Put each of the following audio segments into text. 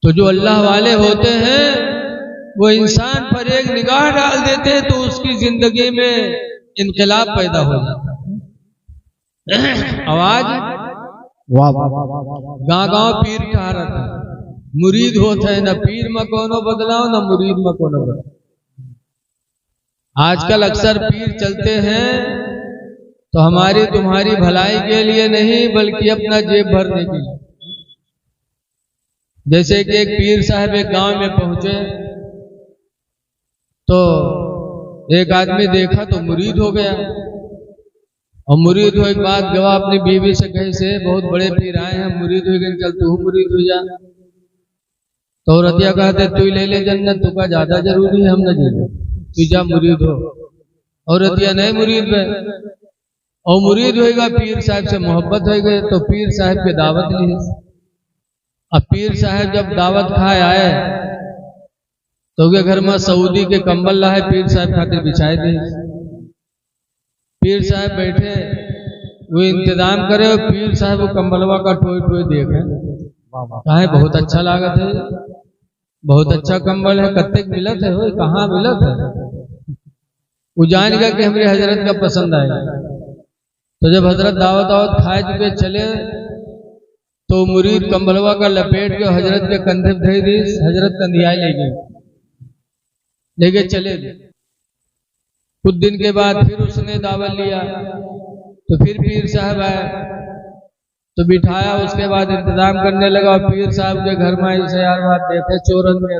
तो जो अल्लाह वाले होते हैं वो इंसान पर एक निगाह डाल देते हैं तो उसकी जिंदगी में इनकलाब पैदा हो जाता है। आवाज गाँव गाँव पीर कहा रहता है, मुरीद होता है, न पीर में कोनो बदलाव न मुरीद में कोनो बदलाव। आजकल अक्सर पीर चलते हैं तो हमारी तुम्हारी भलाई के लिए नहीं बल्कि अपना जेब भरने के लिए। जैसे कि एक पीर साहब एक गांव में पहुंचे तो एक आदमी देखा तो मुरीद हो गया, और मुरीद हो एक बात गवा अपनी बीवी से कहे से बहुत बड़े पीर आए हैं, मुरीद हो गए, चल तू मुरीद हो जा। तो रतिया कहते तू ले ले जन्नत, तुका ज्यादा जरूरी है, हम न जी तू जा मुरीद हो। और रतिया नहीं मुरीद में, और मुरीद होएगा पीर साहब से मोहब्बत हो गए तो पीर साहब के दावत ली। अब पीर साहब जब दावत खाए आए तो उनके घर में सऊदी के कंबल लाए पीर साहब खातिर बिछाए थे। पीर साहब बैठे वो इंतजाम करे और पीर साहब वो कंबलवा का टोए टोए देखे, कहा बहुत अच्छा लागत है, बहुत अच्छा कंबल है, कत्ते मिलत है, कहाँ मिलत है। वो जान गया कि हमारे हजरत का पसंद आएगा। तो जब हजरत दावत दावत खाए चुके चले तो मुरीद कंबलवा का लपेट के हजरत के कंधे धे दी, हजरत कंधिया लेके चले गए। कुछ दिन के बाद फिर उसने दावत लिया तो फिर पीर साहब आए तो बिठाया, उसके बाद इंतजाम करने लगा। पीर साहब के घर में ऐसे यार बात देखे चोरन में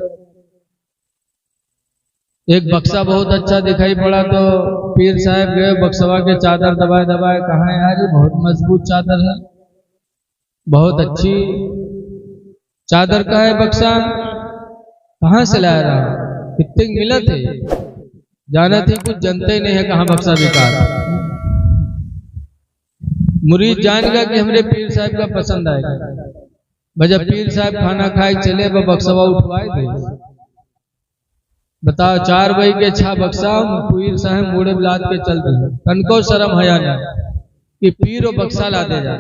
एक बक्सा बहुत अच्छा दिखाई पड़ा तो पीर साहब गए, बक्सवा के चादर दबाए दबाए, कहा यार ये बहुत मजबूत चादर है, बहुत अच्छी चादर का है बक्सा, कहाँ से ला रहा, कितने मिलत है, जाना थी कुछ जनते ही नहीं है कहाँ बक्सा बेकार। मुरीद जान गया कि हमरे पीर साहब का पसंद आएगा। जब पीर साहब खाना खाए चले वो बक्सवा उठवाए थे। बताओ 4 बजे के 6 बक्सा पीर साहब मुड़े लाद के चल दिए, तनको शर्म हया नहीं कि पीर और बक्सा ला दे जा।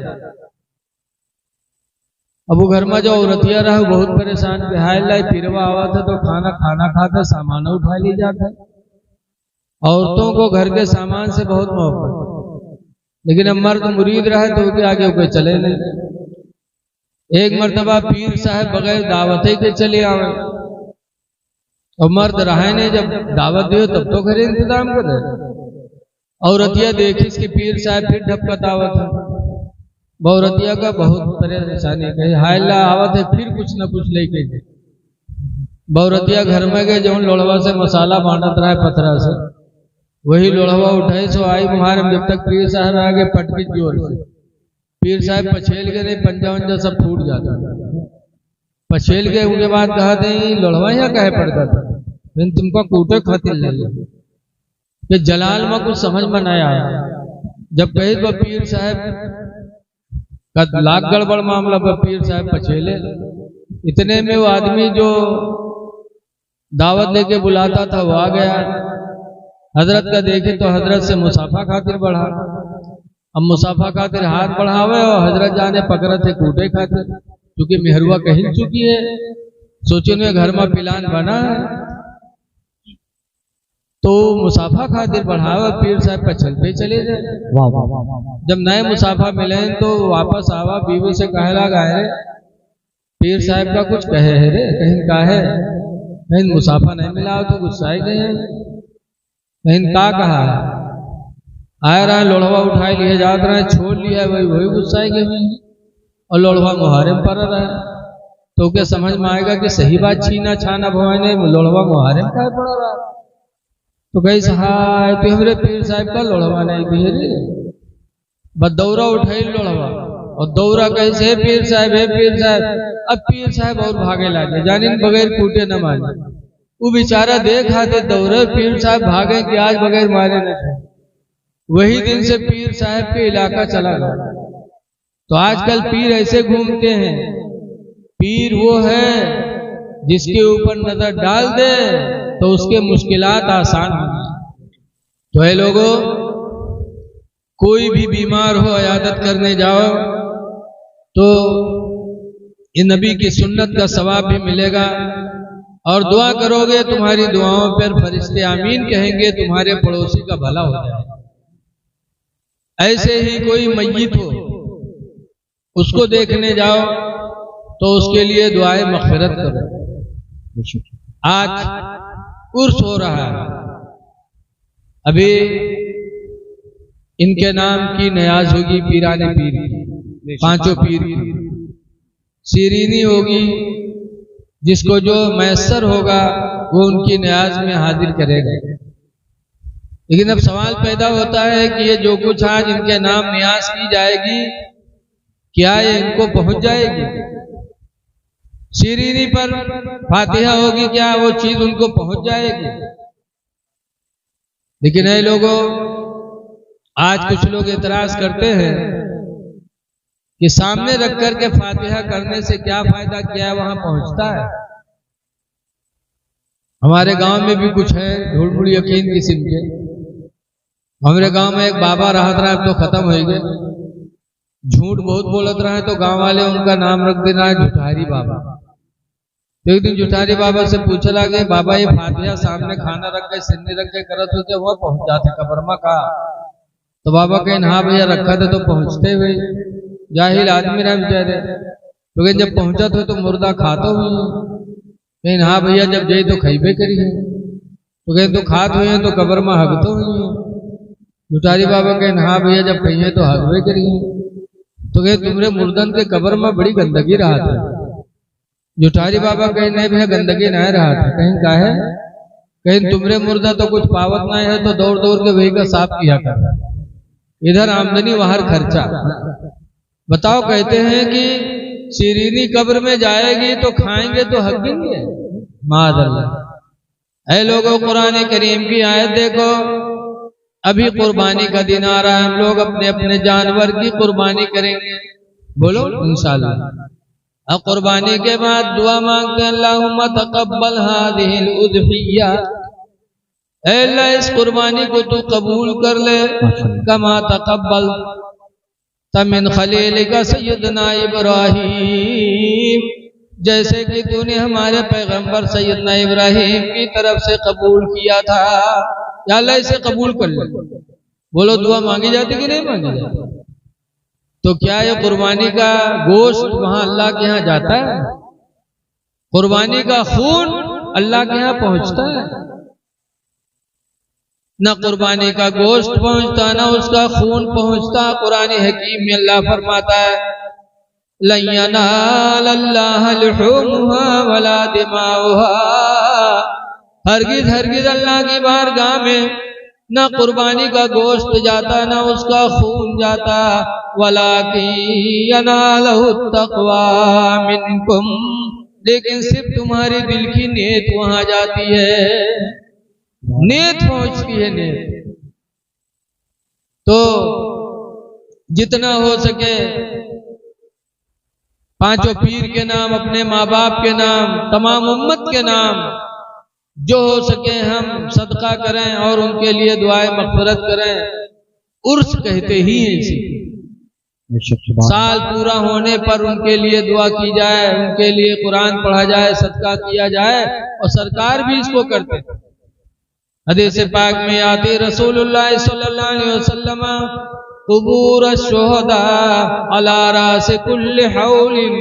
अब वो घर में जो औरतिया रहा बहुत परेशान, बिहार लाई पीरवा आवा था तो खाना खाता सामान उठा ली जाता। औरतों को घर के सामान से बहुत मोहब्बत, लेकिन अब मर्द मुरीद रहा तो उसके आगे कोई चले नहीं। एक मर्तबा पीर साहब बगैर दावत के चले आवे और मर्द रहा नहीं, जब दावत दियो तब तो घर इंतजाम करे। औरतिया देखी इसकी पीर साहब फिर ढपकत आवत है, औरतिया का बहुत परेशानी कही हायला आवत है, फिर कुछ न कुछ लेके गए। बौरतिया घर में गए, जो लोड़वा से मसाला बांटत रहा है पथरा से, वही लोड़वा उठाई सो आई मुहारम। जब तक पीर साहब आगे पटकी जोर से, पीर साहब पछेल के नहीं, पंजा वंजा सब फूट जाता, पछेल के। उनके बाद कहा थे लोड़वा यहाँ कहे पड़ता था, तुमको कूटे खातिर ले जलाल में कुछ समझ में नहीं आया। जब कही तो पीर साहब का लाख गड़बड़ मामला पर पीर साहब पछेले। इतने में वो आदमी जो दावत लेके बुलाता था वो आ गया। हजरत का देखे तो हजरत से मुसाफा खातिर बढ़ा। अब मुसाफा खातिर हाथ बढ़ावे और हजरत जाने पकड़े थे कूटे खातिर, क्योंकि मेहरुआ कहीं चुकी है, सोचे ने घर में पिलान बना है तो मुसाफा खातिर बढ़ावा। पीर साहब का चल पे चले गए। जब नए मुसाफा मिले तो वापस आवा, बीवी से कहे लगा है पीर साहब का कुछ कहे है रे, कहीं का है, कहीं मुसाफा नहीं मिला तो गुस्साए गए, कहीं का कहा आया रहा, लोढ़वा उठाए लिए जात रहे, छोड़ लिया वही गुस्साए गए और लोढ़वा मुहारे में पड़ रहा है। तो क्या समझ में आएगा कि सही बात छीना छाना भवाने लोढ़वा मुहारे में क्या पड़ा रहा। तो कही सहाय तो हमरे पीर साहब का लोढ़वा नहीं भी रे, बस दौरा उठाई लोढ़वा और दौरा कैसे है पीर साहब है पीर साहब। अब पीर साहब और भागे लागे, जाने बगैर कूटे न मारे। वो बेचारा देखा थे दौरे पीर साहब भागे कि आज बगैर मारे न थे। वही दिन से पीर साहब के इलाका चला गया। तो आजकल पीर ऐसे घूमते हैं, पीर वो है जिसके ऊपर नजर डाल दे तो उसके मुश्किलात आसान हो। तो है लोगों, कोई भी बीमार हो इयादत करने जाओ तो इन नबी की सुन्नत का सवाब भी मिलेगा। और दुआ करोगे तुम्हारी दुआओं पर फरिश्ते आमीन कहेंगे, तुम्हारे पड़ोसी का भला हो जाएगा। ऐसे ही कोई मय्यत हो उसको देखने जाओ तो उसके लिए दुआए मग़फ़िरत करो। आज उर्स हो रहा है, अभी इनके नाम की नयाज होगी, पीराने पीर की, पांचों पीर की सीरीनी होगी। जिसको जो मैसर होगा वो उनकी न्याज में हाजिर करेगा। लेकिन अब सवाल पैदा होता है कि ये जो कुछ आज इनके नाम न्याज की जाएगी, क्या ये इनको पहुंच जाएगी? सीरीनी पर फातिहा होगी, क्या वो चीज उनको पहुंच जाएगी? लेकिन ऐ लोगों, आज कुछ लोग एतराज करते हैं कि सामने रख करके फातिहा करने से क्या फायदा, क्या है वहां पहुंचता है। हमारे गांव में भी कुछ है धूल यकीन किस्म के। हमारे गांव में एक बाबा रहत रहा, अब तो खत्म हो गए। झूठ बहुत बोलत रहा है तो गांव वाले उनका नाम रख देना है जुठारी बाबा। तो एक दिन जुठारी बाबा से पूछा लगे, बाबा ये फातिहा सामने खाना रख के सिन्नी रख के करत होते वह पहुंच जाते कब्रमा का? तो बाबा कहें हाँ भैया रखा था तो पहुंचते हुए, जाहिल आदमी रहा बेचारे। तो कहें जब पहुंचा तो मुर्दा खातो हुई? कहें हाँ भैया जब जाई तो खैबे करी है। तो कहें तो खात हुए तो कब्र में हगतो हुई है। जुठारी बाबा कहें हाँ भैया जब कही है तो हगवे करी है। तो कहें तुमरे मुर्दन के कब्र में बड़ी गंदगी रहा था। जुठारी बाबा कहें नहीं भैया गंदगी नहीं रहा था। कहीं का है? कहीं तुमरे मुर्दा तो कुछ पावत नहीं है तो दौड़ दौड़ के वही का साफ किया कर, इधर आमदनी वहां खर्चा। बताओ, कहते हैं कि सीरीनी कब्र में जाएगी तो खाएंगे तो हगेंगे, माज़अल्लाह। ऐ लोगों, कुरान करीम की आयत देखो, अभी कुर्बानी का दिन आ रहा है, हम लोग अपने अपने जानवर की कुर्बानी करेंगे। बोलो इंशाअल्लाह। और कुर्बानी के बाद दुआ मांगते हैं, अल्लाहुम्मा तक़ब्बल हाज़िहिल उज़हिय्या, ऐ अल्लाह इस कुर्बानी को तू कबूल कर ले, कमा तक़ब्बल तमिन खलीलिका सैयदना इब्राहीम, जैसे कि तूने हमारे पैगंबर सैयदना इब्राहीम की तरफ से कबूल किया था। या अल्लाह इसे कबूल कर ले। बोलो दुआ मांगी जाती कि नहीं मांगी जाती? तो क्या ये कुर्बानी का गोश्त वहां अल्लाह के यहाँ जाता है? कुर्बानी का खून अल्लाह के यहाँ पहुंचता है? न कुर्बानी का गोश्त पहुंचता, न उसका खून पहुंचता। कुरान हकीम में अल्लाह फरमाता है, लन यनालल्लाह लुहूमुहा वला दिमाउहा, हरगिज हरगिज अल्लाह की बारगाह में न कुर्बानी का गोश्त जाता, न उसका खून जाता। वलाकिन यनालहु तक़वा मिनकुम, लेकिन सिर्फ तुम्हारे दिल की नीयत वहां जाती है, नीयत पहुंचती है नीयत। तो जितना हो सके पांचों पीर के नाम, अपने माँ बाप के नाम, तमाम उम्मत के नाम, जो हो सके हम सदका करें और उनके लिए दुआए मग़फ़िरत करें। उर्स कहते ही हैं इसी, साल पूरा होने पर उनके लिए दुआ की जाए, उनके लिए कुरान पढ़ा जाए, सदका किया जाए। और सरकार भी इसको करते हैं। हदीस पाक में आती, रसूलुल्लाह सल्लल्लाहु अलैहि वसल्लम कुबूर शुहदा अला रास कुल्ल हौलिन,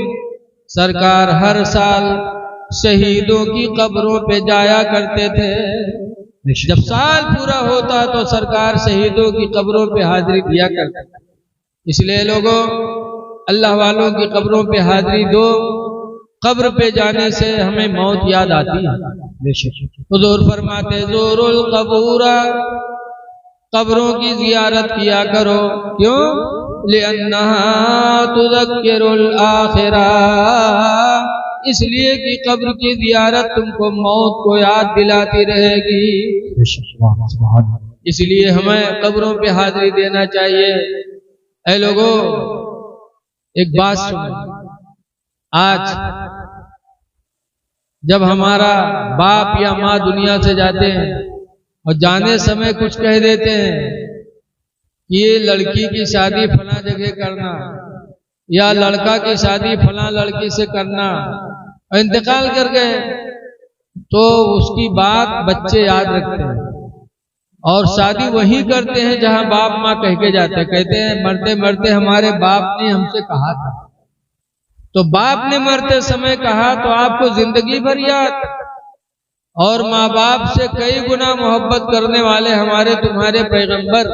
सरकार हर साल शहीदों की कब्रों पे जाया करते थे। जब साल पूरा होता तो सरकार शहीदों की कब्रों पे हाजिरी दिया करते थे। इसलिए लोगों, अल्लाह वालों की कब्रों पे हाजिरी दो। कब्र पे जाने से हमें मौत याद आती है। हुजूर फरमाते, ज़ूरुल कबूरा, कब्रों की जियारत किया करो। क्यों? लिअन्नहा तुज़क्किरुल आखिरा, इसलिए कि कब्र की जियारत तुमको मौत को याद दिलाती रहेगी। इसलिए हमें कब्रों पे हाजिरी देना चाहिए। ऐ लोगों, एक बात सुनो, आज जब हमारा बाप या माँ दुनिया से जाते हैं और जाने समय कुछ कह देते हैं कि ये लड़की की शादी फला जगह करना, या लड़का की शादी फला लड़की से करना, इंतकाल कर गए तो उसकी बात बच्चे याद रखते हैं और शादी वही करते हैं जहां बाप माँ कह के जाते हैं। कहते हैं मरते मरते हमारे बाप ने हमसे कहा था, तो बाप ने मरते समय कहा तो आपको जिंदगी भर याद। और माँ बाप से कई गुना मोहब्बत करने वाले हमारे तुम्हारे पैगंबर,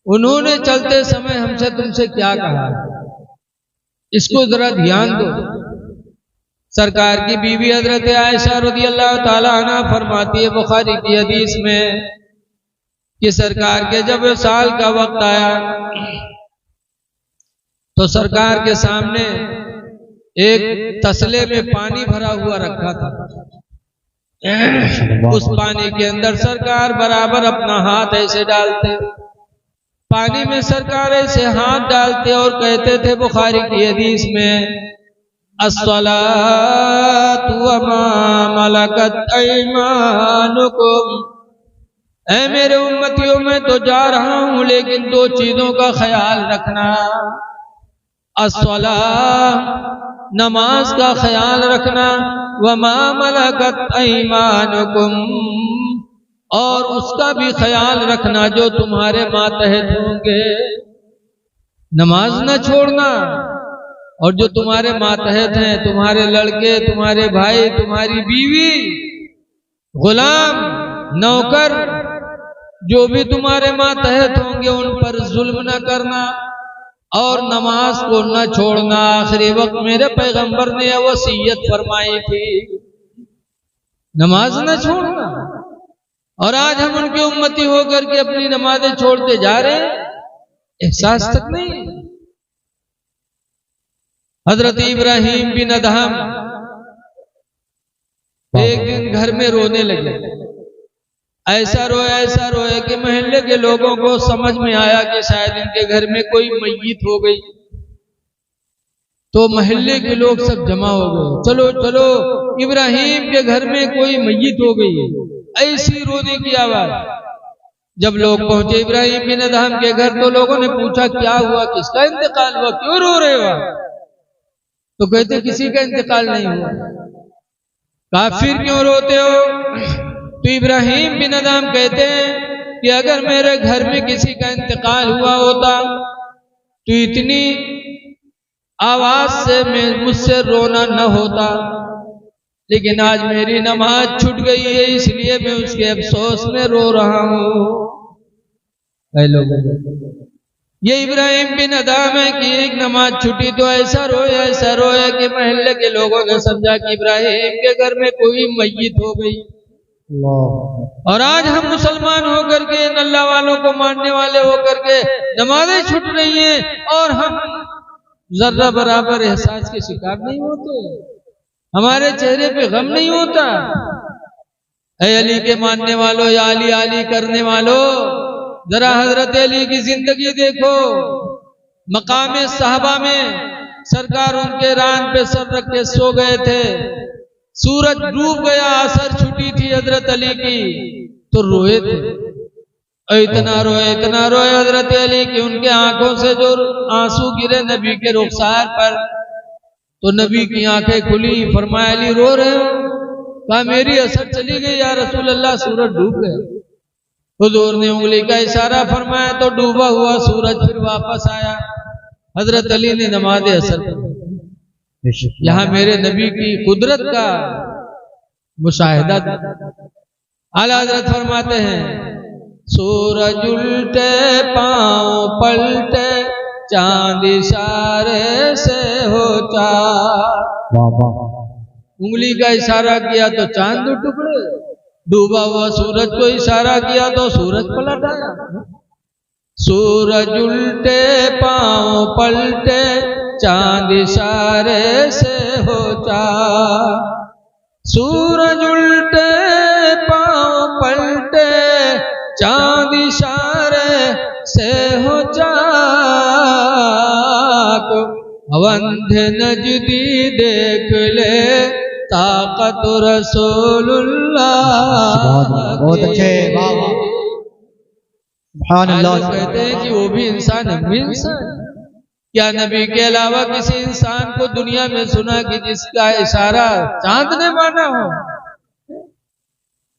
उन्होंने चलते समय हमसे तुमसे क्या कहा, इसको जरा ध्यान दो। सरकार की बीवी हजरत आयशा रज़ियल्लाहु ताला अन्हा फरमाती है बुखारी की हदीस में कि सरकार के जब साल का वक्त आया तो सरकार के सामने एक तसले में पानी भरा हुआ रखा था। उस पानी के अंदर सरकार बराबर अपना हाथ ऐसे डालते, पानी में सरकार ऐसे हाथ डालते और कहते थे बुखारी की हदीस में, अस्सलातु व मा मलकत ऐमानुकुम, ऐ मेरे उम्मतियों में तो जा रहा हूं लेकिन दो चीजों का ख्याल रखना। अस्सला, नमाज का ख्याल रखना, व मा मलकत ऐमानुकुम, और उसका भी ख्याल रखना जो तुम्हारे मातहत होंगे। नमाज न छोड़ना, और जो तुम्हारे मातहत हैं, तुम्हारे लड़के, तुम्हारे भाई, तुम्हारी बीवी, गुलाम, नौकर, जो भी तुम्हारे मातहत होंगे उन पर जुल्म न करना और नमाज को न छोड़ना। आखिरी वक्त मेरे पैगंबर ने यह वसीयत फरमाई थी, नमाज न छोड़ना। और आज हम उनकी उम्मती होकर के अपनी नमाजें छोड़ते जा रहे हैं, एहसास तक नहीं। हजरत इब्राहिम बिन अदहम एक दिन घर में रोने लगे, ऐसा रोए कि मोहल्ले के लोगों को समझ में आया कि शायद इनके घर में कोई मैयत हो गई। तो मोहल्ले के लोग सब जमा हो गए, चलो चलो इब्राहिम के घर में कोई मैयत हो गई, ऐसी रोने की आवाज। जब लोग पहुंचे इब्राहिम बिन अदहम के घर तो लोगों ने पूछा क्या हुआ, किसका इंतकाल हुआ, क्यों रो रहे हो? तो कहते किसी का इंतकाल नहीं हुआ। काफिर क्यों रोते हो? तो इब्राहिम बिन अदहम कहते हैं कि अगर मेरे घर में किसी का इंतकाल हुआ होता तो इतनी आवाज से मुझसे रोना न होता, लेकिन आज मेरी नमाज छूट गई है इसलिए मैं उसके अफसोस में रो रहा हूं। ये इब्राहिम बिन अदहम है कि एक नमाज छूटी तो ऐसा रोया कि मोहल्ले के लोगों ने समझा कि इब्राहिम के घर में कोई मैयत हो गई। और आज हम मुसलमान होकर के, अल्लाह वालों को मानने वाले होकर के नमाजें छूट रही हैं और हम जर्रा बराबर एहसास के शिकार नहीं होते, हमारे चेहरे पे गम नहीं होता। ऐ अली के मानने वालों या अली अली करने वालों, जरा हजरत अली की जिंदगी देखो। मकामे साहबा में सरकार उनके रान पे सर रख के सो गए थे, सूरज डूब गया, असर छुट्टी थी हजरत अली की, तो रोए थे। इतना रोए हजरत अली की उनके आंखों से जो आंसू गिरे नबी के रुखसार पर, तो नबी की आंखें खुली। फरमाया अली रो रहे हो? कहा मेरी असर चली गई या रसूल अल्लाह, सूरज डूब गया। हुजूर ने उंगली का इशारा फरमाया तो डूबा हुआ सूरज फिर वापस आया। हजरत अली ने नमाज असर पढ़ी। यहां मेरे नबी की कुदरत का मुशाहिदा। आला हजरत फरमाते हैं सूरज उल्टे पांव पलटे, चांद इशारे से हो चार। उंगली का इशारा किया तो चांद दो टुकड़े, डूबा हुआ सूरज को इशारा किया तो सूरज पलट आया। सूरज उल्टे पांव पलटे, चांद इशारे से हो चार। सूरज उल्टे पांव पलटे, चांद इशारे से हो चार। अवंध नजदी देख ले ताकत रसूलुल्लाह। बहुत अच्छे, कहते हैं कि वो भी इंसान हम भी इंसान, क्या नबी के अलावा किसी इंसान को दुनिया में सुना कि जिसका इशारा चांद ने माना हो?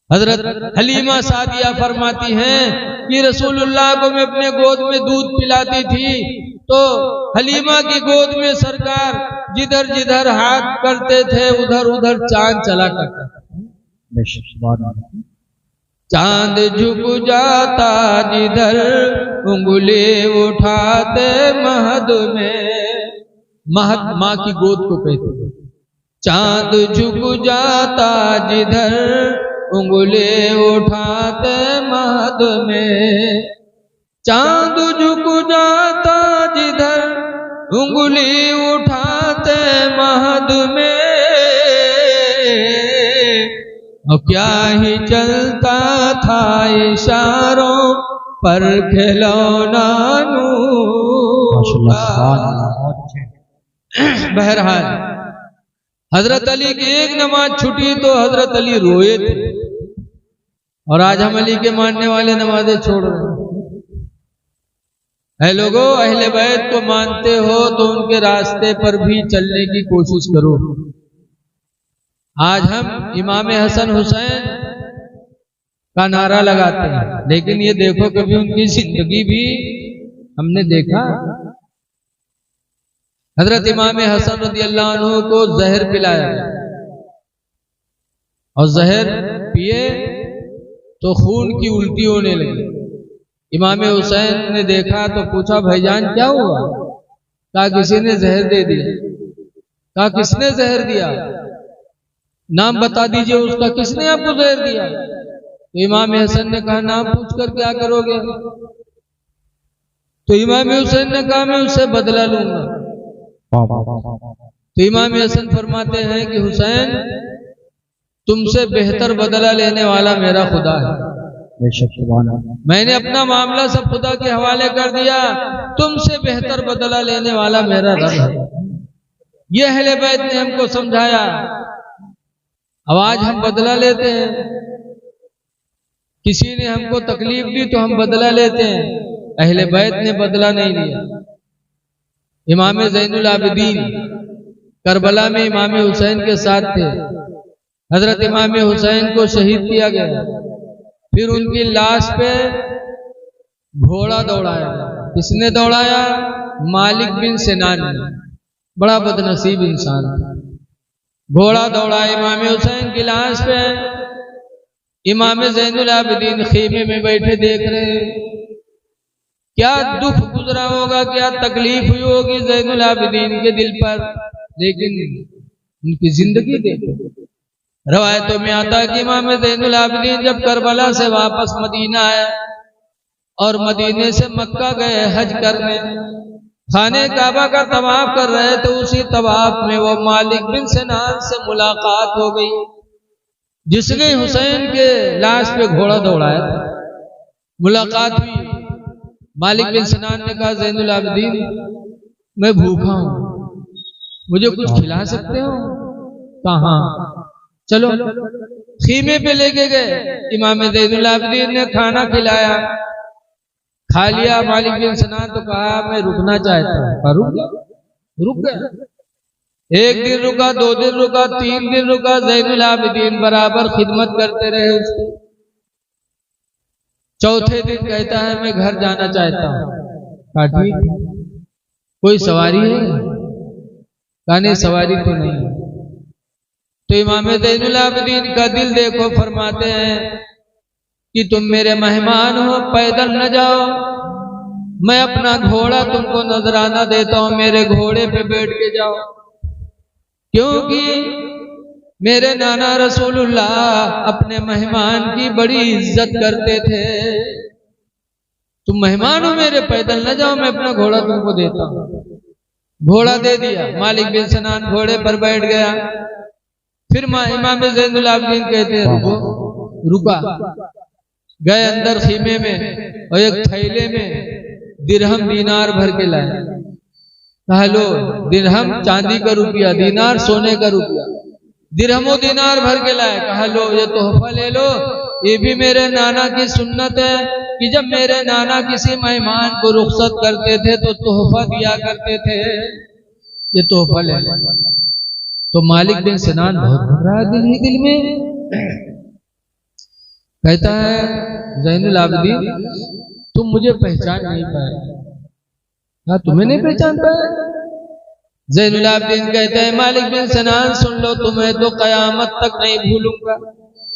हजरत हलीमा सादिया फरमाती हैं कि रसूलुल्लाह को मैं अपने गोद में दूध पिलाती थी तो हलीमा की गोद में सरकार जिधर जिधर हाथ करते थे उधर उधर चांद चला करता था। चांद झुक जाता जिधर उंगली उठाते महद में, महद माँ की गोद को कहते थे। चांद झुक जाता जिधर उंगली उठाते महद में, चांद झुक जाता जिधर उंगली उठाते महद में, और क्या ही चलता था इशारों पर खिलौना नूर। बहरहाल हजरत अली की एक नमाज छूटी तो हजरत अली रोए थे, और आज हम अली के मानने वाले नमाजें छोड़ रहे हैं। है लोगों, अहले बैत को मानते हो तो उनके रास्ते पर भी चलने की कोशिश करो। आज हम इमाम हसन हुसैन का नारा लगाते हैं, लेकिन ये देखो कभी उनकी जिंदगी भी हमने देखा? हजरत इमाम हसन रज़ियल्लाहु अन्हु को जहर पिलाया और जहर पिए तो खून की उल्टी होने लगी। इमाम हुसैन ने देखा तो पूछा, भाईजान क्या हुआ? कहा किसी ने जहर दे दिया। कहा किसने जहर दिया? नाम बता दीजिए उसका, किसने आपको जहर दिया? तो इमाम हसन ने कहा नाम पूछ कर क्या करोगे? तो इमाम हुसैन ने कहा मैं उससे बदला लूंगा। तो इमाम हसन फरमाते हैं कि हुसैन, तुमसे बेहतर बदला लेने वाला मेरा खुदा है। मैंने अपना मामला सब खुदा के हवाले कर दिया, तुमसे बेहतर बदला लेने वाला मेरा रब है। ये अहले बैत ने हमको समझाया। अब आज हम बदला लेते हैं, किसी ने हमको तकलीफ दी तो हम बदला लेते हैं। अहले बैत ने बदला नहीं लिया। इमाम ज़ैनुल आबिदीन करबला में इमाम हुसैन के साथ थे। हजरत इमाम हुसैन को शहीद किया गया, फिर उनकी लाश पे घोड़ा दौड़ाया। किसने दौड़ाया? मालिक बिन सिनान ने। बड़ा बदनसीब इंसान था। घोड़ा दौड़ा इमाम हुसैन की लाश पे। इमाम ज़ैनुल आबिदीन खीमे में बैठे देख रहे, क्या दुख गुजरा होगा, क्या तकलीफ हुई होगी ज़ैनुल आबिदीन के दिल पर। लेकिन उनकी जिंदगी देखो। रवायतों में आता है कि इमाम ज़ैनुल आबिदीन जब करबला से वापस मदीना आए और मदीने से मक्का गए हज करने, खाने काबा का तवाफ कर रहे थे। उसी तवाफ में वो मालिक बिन सिनान से मुलाकात हो गई, जिसने हुसैन के लाश पे घोड़ा दौड़ाया था। मुलाकात हुई। मालिक बिन सिनान ने कहा, ज़ैनुल आबिदीन मैं भूखा हूं, मुझे कुछ खिला सकते हो? कहा चलो। खीमे पे लेके गए। इमाम ज़ैनुल आबिदीन ने खाना खिलाया, खा लिया। मालिक बिन सिनान तो कहा मैं रुकना चाहता हूँ। रुक गया। एक दिन रुका, 2 दिन रुका, 3 दिन रुका। ज़ैनुल आबिदीन बराबर खिदमत करते रहे उसकी। चौथे दिन कहता है मैं घर जाना चाहता हूँ। कहा ठीक, कोई सवारी है? कहा नहीं, सवारी तो नहीं। तो इमाम ज़ैनुल आबिदीन का दिल देखो, फरमाते हैं कि तुम मेरे मेहमान हो, पैदल न जाओ, मैं अपना घोड़ा तुमको नजराना देता हूं, मेरे घोड़े पे बैठ के जाओ। क्योंकि मेरे नाना रसूलुल्लाह अपने मेहमान की बड़ी इज्जत करते थे। तुम मेहमान हो मेरे, पैदल न जाओ, मैं अपना घोड़ा तुमको देता हूं। घोड़ा दे दिया। मालिक बिन सिनान घोड़े पर बैठ गया। फिर इमाम ज़ैनुल आबिदीन कहते हैं रुका। गए अंदर खीमे में और एक थैले में दिरहम दीनार भर के लाए। कहा लो, दिरहम चांदी का रुपया, दीनार सोने का रुपया। दिरहमो दीनार भर के लाए। कहा लो ये तोहफा ले लो, ये भी मेरे नाना की सुन्नत है, कि जब मेरे नाना किसी मेहमान को रुखसत करते थे तो तोहफा दिया करते थे, ये तोहफा ले लो। तो मालिक बिन सिनान बहुत घबराया दिल ही दिल में, कहता है ज़ैनुल आबिदीन तुम मुझे पहचान नहीं पाए। हाँ तुम्हें नहीं पहचान पाए? ज़ैनुल आबिदीन कहते हैं मालिक बिन सिनान सुन लो, तुम्हें तो कयामत तक नहीं भूलूंगा,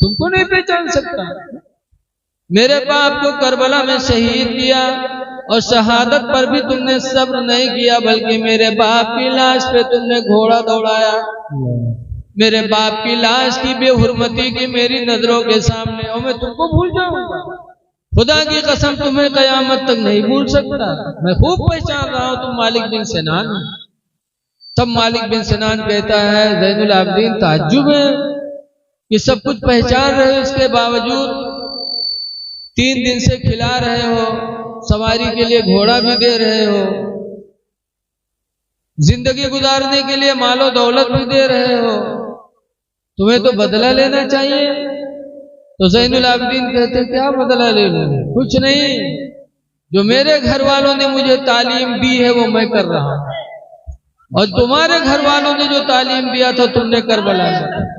तुमको नहीं पहचान सकता। मेरे बाप को करबला में शहीद किया और शहादत पर भी तुमने सब्र नहीं किया, बल्कि मेरे बाप की लाश पे तुमने घोड़ा दौड़ाया। मेरे बाप की लाश की बेहुरमती की मेरी नजरों के सामने, और मैं तुमको भूल जाऊंगा? खुदा की कसम तुम्हें कयामत तक नहीं भूल सकता, मैं खूब पहचान रहा हूं तुम मालिक बिन सिनान। तब मालिक बिन सिनान कहता है ज़ैनुल आबिदीन ताज्जुब है कि सब कुछ पहचान रहे हो, इसके बावजूद 3 दिन से खिला रहे हो, सवारी के लिए घोड़ा भी दे रहे हो, जिंदगी गुजारने के लिए मालो दौलत भी दे रहे हो, तुम्हें तो बदला लेना चाहिए। तो ज़ैनुल आबिदीन कहते क्या बदला ले लूं? कुछ नहीं, जो मेरे घर वालों ने मुझे तालीम दी है वो मैं कर रहा हूं, और तुम्हारे घर वालों ने जो तालीम दिया था तुमने करबला में।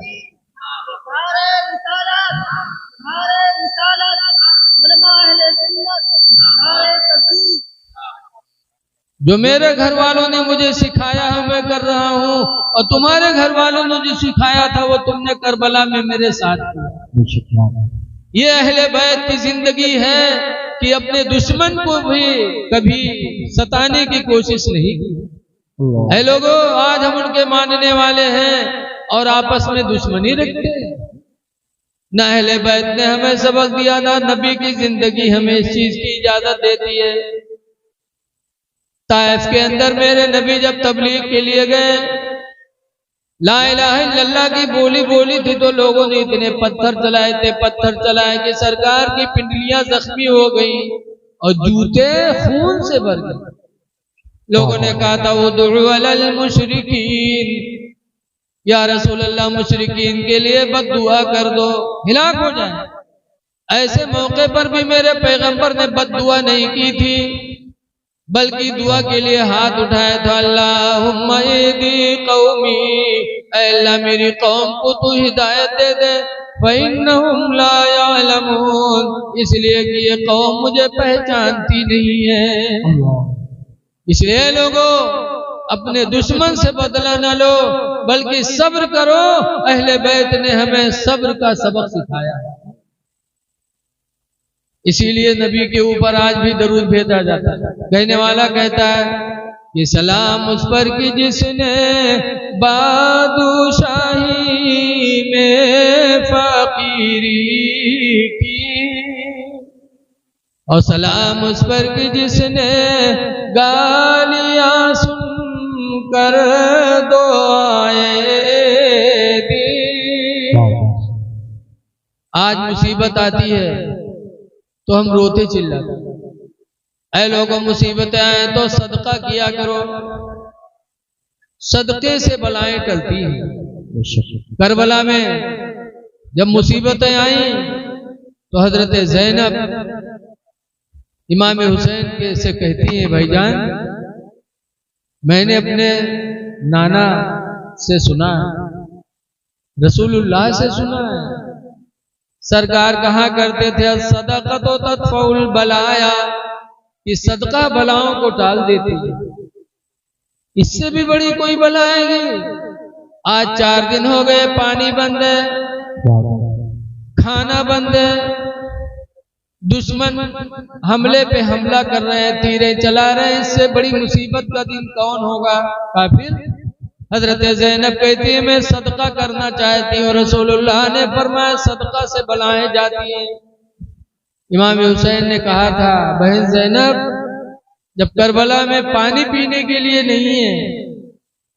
जो मेरे घर वालों ने मुझे सिखाया है मैं कर रहा हूं, और तुम्हारे घर वालों ने जो सिखाया था वो तुमने करबला में मेरे साथ किया। ये अहले बैत की जिंदगी है कि अपने दुश्मन को भी कभी सताने की कोशिश नहीं की है। लोगों आज हम उनके मानने वाले हैं और आपस में दुश्मनी रखते हैं। ना अहले बैत ने हमें सबक दिया, ना नबी की जिंदगी हमें इस चीज की इजाजत देती है। ताइफ के अंदर मेरे नबी जब तबलीग के लिए गए, ला इलाहा इल्लल्लाह की बोली बोली थी तो लोगों ने इतने पत्थर चलाए कि सरकार की पिंडलियां जख्मी हो गई और जूते खून से भर गए। लोगों ने कहा था वो दुउ अलल मुशरिकीन, या रसूल अल्लाह मुशरिकीन के लिए बद्दुआ कर दो, हिलाक हो जाए। ऐसे मौके पर भी मेरे पैगंबर ने बद्दुआ नहीं की थी, बल्कि दुआ के लिए हाथ उठाया था, अल्लाहुम्मा इहदी कौमी, अल्लाह मेरी कौम को तू हिदायत दे दे, फइन्नहुम ला यअलमून, इसलिए कि ये कौम मुझे पहचानती नहीं है। इसलिए लोगों अपने दुश्मन से बदला न लो, बल्कि सब्र करो। अहले बैत ने हमें सब्र का सबक सिखाया, इसीलिए नबी के ऊपर आज भी दरूद भेजा जाता है। कहने वाला कहता है कि सलाम उस पर कि जिसने बादशाही में फकीरी की, और सलाम उस पर कि जिसने गालियां सुनकर दुआएं दी। आज मुसीबत आती है तो हम रोते चिल्लाते, ऐ लोगों मुसीबतें आए तो सदका किया करो, सदके से बलाएं टलती हैं। करबला में जब मुसीबतें आई तो हजरत ज़ैनब इमाम हुसैन के से कहती हैं, भाईजान मैंने अपने नाना से सुना, रसूलुल्लाह से सुना है, सरकार कहा करते थे सदक़त तदफ़उल बलाया, कि सदका बलाओं को टाल देती है। इससे भी बड़ी कोई बला आएगी? आज 4 दिन हो गए पानी बंद है, खाना बंद है, दुश्मन हमले पे हमला कर रहे हैं, तीरें चला रहे हैं, इससे बड़ी मुसीबत का दिन कौन होगा? काफिर। हजरत ज़ैनब कहती है मैं सदका करना चाहती हूँ, रसूलुल्लाह ने फरमाया सदका से बलाएं जाती हैं। इमाम हुसैन ने कहा था, बहन ज़ैनब जब करबला में पानी पीने के लिए नहीं है,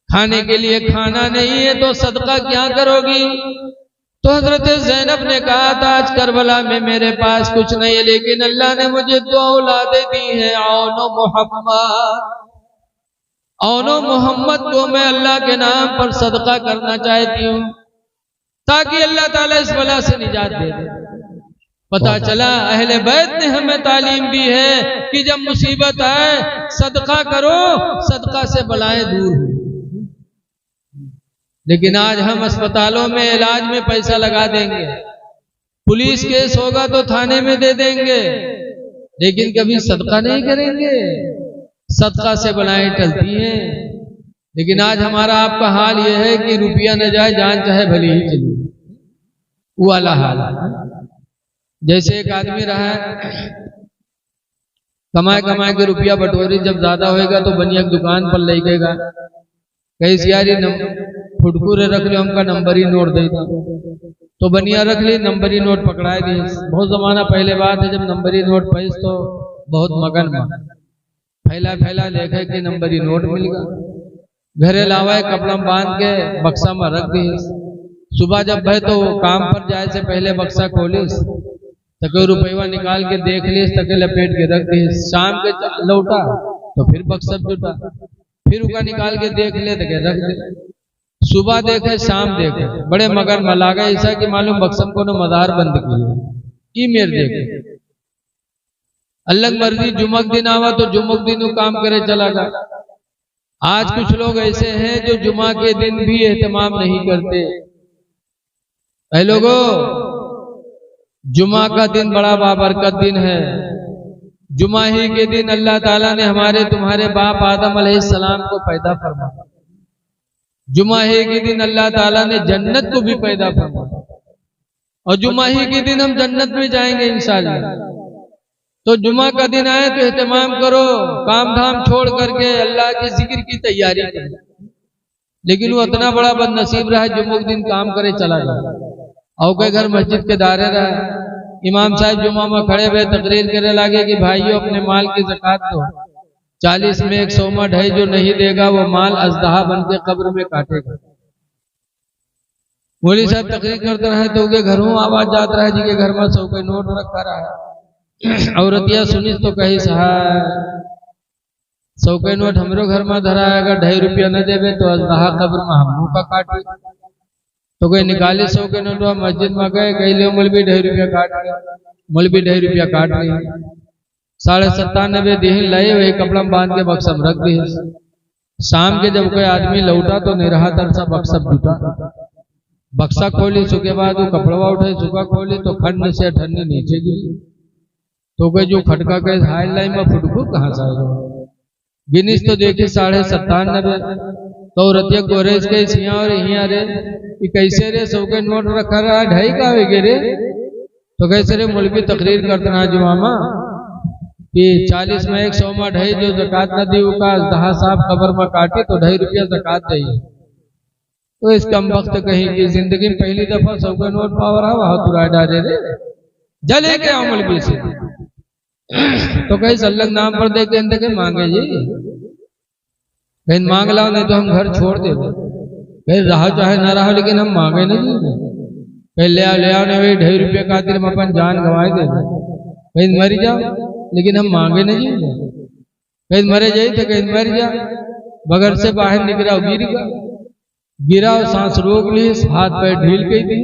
खाने के लिए खाना नहीं है, तो सदका क्या करोगी? तो हजरत ज़ैनब ने कहा था आज करबला में मेरे पास कुछ नहीं है, लेकिन अल्लाह ने मुझे 2 औलादें दी हैं, औनो मोहम्मद को मैं अल्लाह के नाम पर सदका करना चाहती हूँ, ताकि अल्लाह ताला इस बला से निजात दे दे। पता चला अहले बैत ने हमें तालीम दी है कि जब मुसीबत आए सदका करो, सदका से बलाएं दूर हो। लेकिन आज हम अस्पतालों में इलाज में पैसा लगा देंगे, पुलिस केस होगा तो थाने में दे देंगे, लेकिन कभी सदका नहीं करेंगे। सदका से बलाएं टलती हैं। लेकिन आज हमारा आपका हाल यह है कि रुपया न जाए जान चाहे भली ही चली, वो वाला हाल। जैसे एक आदमी रहा है, कमाए कमाए के रुपया बटोरी, जब ज्यादा होएगा तो बनिया दुकान पर लेगा, कहीं सियारी फुटकुरे रख लो, हमका नंबरी नोट दे दो, तो बनिया रख ली, नंबरी नोट पकड़ाए गए। बहुत जमाना पहले बात है, जब नंबरी नोट पैस तो बहुत मगन में फैला फैला देखे कि नंबरी नोट मिल गया। घरे लावा कपड़ा बांध के बक्सा में रख दी। सुबह जब भाई तो काम पर जाए से पहले बक्सा खोलिस तो कोई रुपया निकाल के देख लीस, तके लपेट के रख दी। शाम के लौटा तो फिर बक्सा जुटा, फिर उका निकाल के देख ले तो रख दे। सुबह देखे शाम देखे, बड़े मगर में लागे ऐसा कि मालूम बक्सम को मदार बंद की मेर देखे। अल्लाह मर्जी जुमक दिन आवा तो जुमक दिन काम करे चला गया। आज कुछ लोग ऐसे हैं जो जुमा के दिन भी एहतमाम नहीं करते। ऐ लोगों, जुमा का दिन बड़ा बाबरकत दिन है। जुमा ही के दिन अल्लाह ताला ने हमारे तुम्हारे बाप आदम अलैहिस्सलाम को पैदा फरमाया। जुमा ही के दिन अल्लाह ताला ने जन्नत को भी पैदा फरमाया, और जुमा ही के दिन हम जन्नत में जाएंगे इंशाअल्लाह। तो जुमा का दिन आए तो एहतमाम करो, काम धाम छोड़ करके अल्लाह के जिक्र की तैयारी करो। लेकिन वो इतना बड़ा बदनसीब रहा, जुम्मे के दिन काम करे चला गया, और के घर मस्जिद के दायरे रहा। इमाम साहब जुमा में खड़े हुए तकरीर करे लगे कि भाइयों अपने माल की ज़कात दो, 40 में 100 में ढाई जो नहीं देगा वो माल अजदहा बन के कब्र में काटेगा। मौलवी साहब तकरीर करते रहे तो उनके घरों आवाज जाता रहा, जी के घर में 100 का नोट रखा रहा है। औरतिया सुनिस तो कही सहाय 100 का नोट हमरो घर में धरा है, अगर 2.5 रुपया न देवे तो अजदहा कब्र में हम का काटे। तो कोई निकाले 100 के नोट, मस्जिद में गए, कई ले मौलवी 2.5 रुपया काट गया, मौलवी 2.5 रुपया काट गया। 97.5 दिन लाए, वही कपड़ा बांध के बक्सा में रख दिए। शाम के जब कोई आदमी लौटा तो निराहा तरसा बक्सा जुटा, बक्सा खोली, सुके बाद वो कपड़वा उठे, सुखा खोली तो खंड से ठंडी नीचे गिरी। तो कोई जो खटका के हाई लाइन में फुटफुट कहाँ से आएगा। गिनीस तो देखे 97.5। तो रतिया गोरेज के सिया और यहाँ रे कि कैसे रे 100 के नोट रखा रहा, 2.5 का होगे रे। तो कैसे रे मौलवी तकरीर करते रहा जुमामा कि 40 में 100 में 2.5 जो ज़कात न दी का अजदहा साहब कब्र में काटे तो 2.5 रुपया ज़कात चाहिए। तो इस कम वक्त कहीं की जिंदगी में पहली दफा 100 का नोट पावर रहा, वहां तुरा डाले रे जले के मौलवी से। तो कहीं सल्लग नाम पर दे के मांगे जी, कहीं मांग लाओ, नहीं तो हम घर छोड़ दे। कहीं रहा चाहे ना रहा, लेकिन हम मांगे नहीं। कहीं ले आओ ना, वही 2.5 रुपये खातिर हम अपन जान गंवाए दे। कहीं मर जाओ, लेकिन हम मांगे नहीं। कहीं मरे जाए तो कहीं मर जा, बगैर से बाहर निकला गिरा और सांस रोक ली, हाथ पैर ढील गई थी।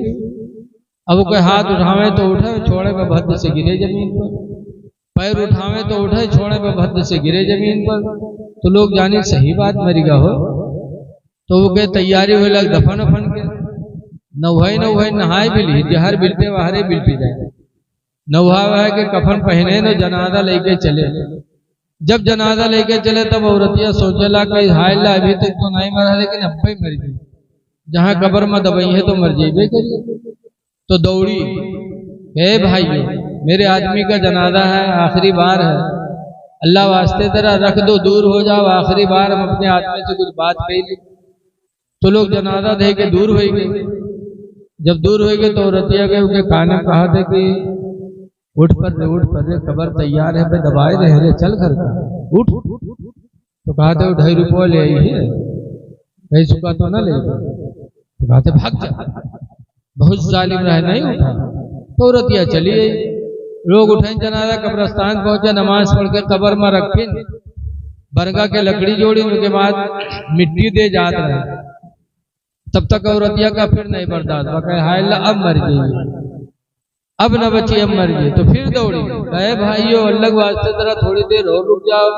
अब वो कोई हाथ उठावे तो उठे, छोड़े पे भद्द से गिरे जमीन पर। पैर उठावे तो उठे, छोड़े पे भद्द से गिरे जमीन पर। तो लोग जाने सही बात मरीगा हो, तो वो के तैयारी हो लग दफन उफन के नवहाई नहाए बिली, जहर बिलते वहारे बिलती जाए। नवहा वहा के कफन पहने न जनाजा लेके चले। जब जनाजा लेके चले तब औरतिया सोचेला कहीं हाय ला अभी तक तो नहीं मरा, लेकिन अब ही मर गई, जहाँ कब्र में दबाई है तो मर जाइए करिए। तो दौड़ी, हे भाइयों मेरे आदमी का जनाजा है, आखिरी बार है, अल्लाह वास्ते तेरा रख दो, दूर हो जाओ, आखिरी बार हम अपने आदमी से कुछ बात कही। तो लोग जनाजा दे के दूर हो गए। जब दूर हो गए तो औरतिया के उनके काने कहा थे कि उठ पर रे, कब्र तैयार है, दबाए रहे रे, चल घर का उठ। तो कहा थे 2.5 रुपये ले आई है, कहीं चुका तो ना ले। तो कहा थे भाग जा, बहुत जालिम रहे, नहीं उठा। तो औरतिया चली गई। लोग उठे, जनाजा कब्रस्तान पहुंचे, नमाज पढ़ के कब्र में रखे, बरगा के लकड़ी जोड़ी, उनके बाद मिट्टी दे जात रहे। तब तक औरतिया का फिर नहीं बर्दाश्त, हाय ला अब मर गई। अब न बची, अब मर गई। तो फिर दौड़ी, कहे भाइयों अल्लाह के वास्ते जरा थोड़ी देर और रुक जाओ,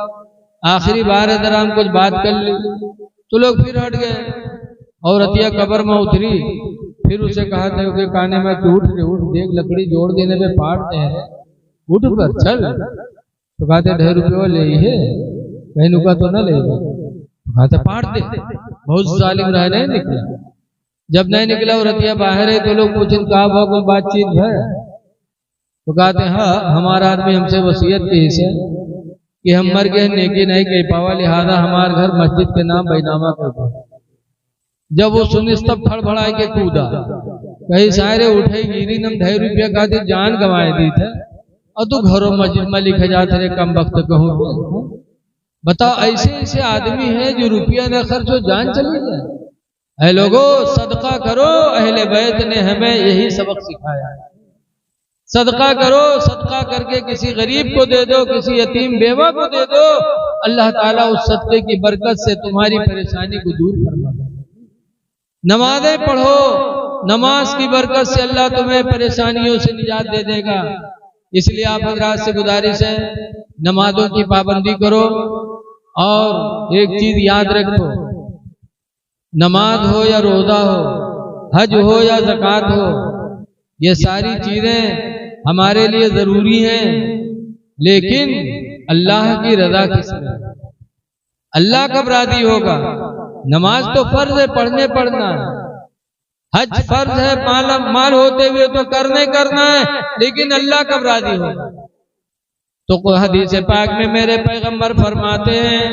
आखिरी बार है, जरा हम कुछ बात कर ली। तो लोग फिर हट गए। और रतिया कब्र में उतरी, फिर उसे कहा था कि काने में कि उठ देख लकड़ी जोड़ देने पे पाटते हैं, उठ कर चल। तो कहते 2 रुपये ले है, बहनों का तो न ले। तो कहते पाट दे, बहुत जालिम रह नहीं निकला। जब नहीं निकला और रतिया बाहर है तो लोग पूछे कहा हुआ कोई बातचीत है। तो कहते हाँ, हमारा आदमी हमसे वसीयत की है कि हम मर गए नेकी नहीं कह पावा, लिहाजा हमारे घर मस्जिद के नाम बैनामा कर दो। जब वो सुनी तब फड़फड़ा के कूदा, कहीं सारे उठे गिरी नम 2 रुपया का दी जान गंवाए दी थे, और तू घरों मस्जिद में लिखे जाते रहे कम वक्त कहूँ। बताओ, ऐसे ऐसे आदमी है जो रुपया न खर्चो जान चली जाए। ऐ लोगों सदका करो, अहले बैत ने हमें यही सबक सिखाया। सदका करो, सदका करके किसी गरीब को दे दो, किसी यतीम बेवा को दे दो, अल्लाह ताला उस सदके की बरकत से तुम्हारी परेशानी को दूर फरमा देगा। नमाजें पढ़ो, नमाज की बरकत से अल्लाह तुम्हें परेशानियों से निजात दे देगा। इसलिए आप हजरात से गुजारिश है, नमाजों की पाबंदी करो। और एक चीज याद रखो, नमाज हो या रोजा हो, हज हो या ज़कात हो, ये सारी चीजें हमारे लिए जरूरी हैं, लेकिन अल्लाह की रजा किसमें? अल्लाह कब राजी होगा? नमाज तो फर्ज है, पढ़ना है। हज फर्ज है, माल होते हुए तो करना है, लेकिन अल्लाह कब राजी होगा? तो हदीस पाक में मेरे पैगंबर फरमाते हैं,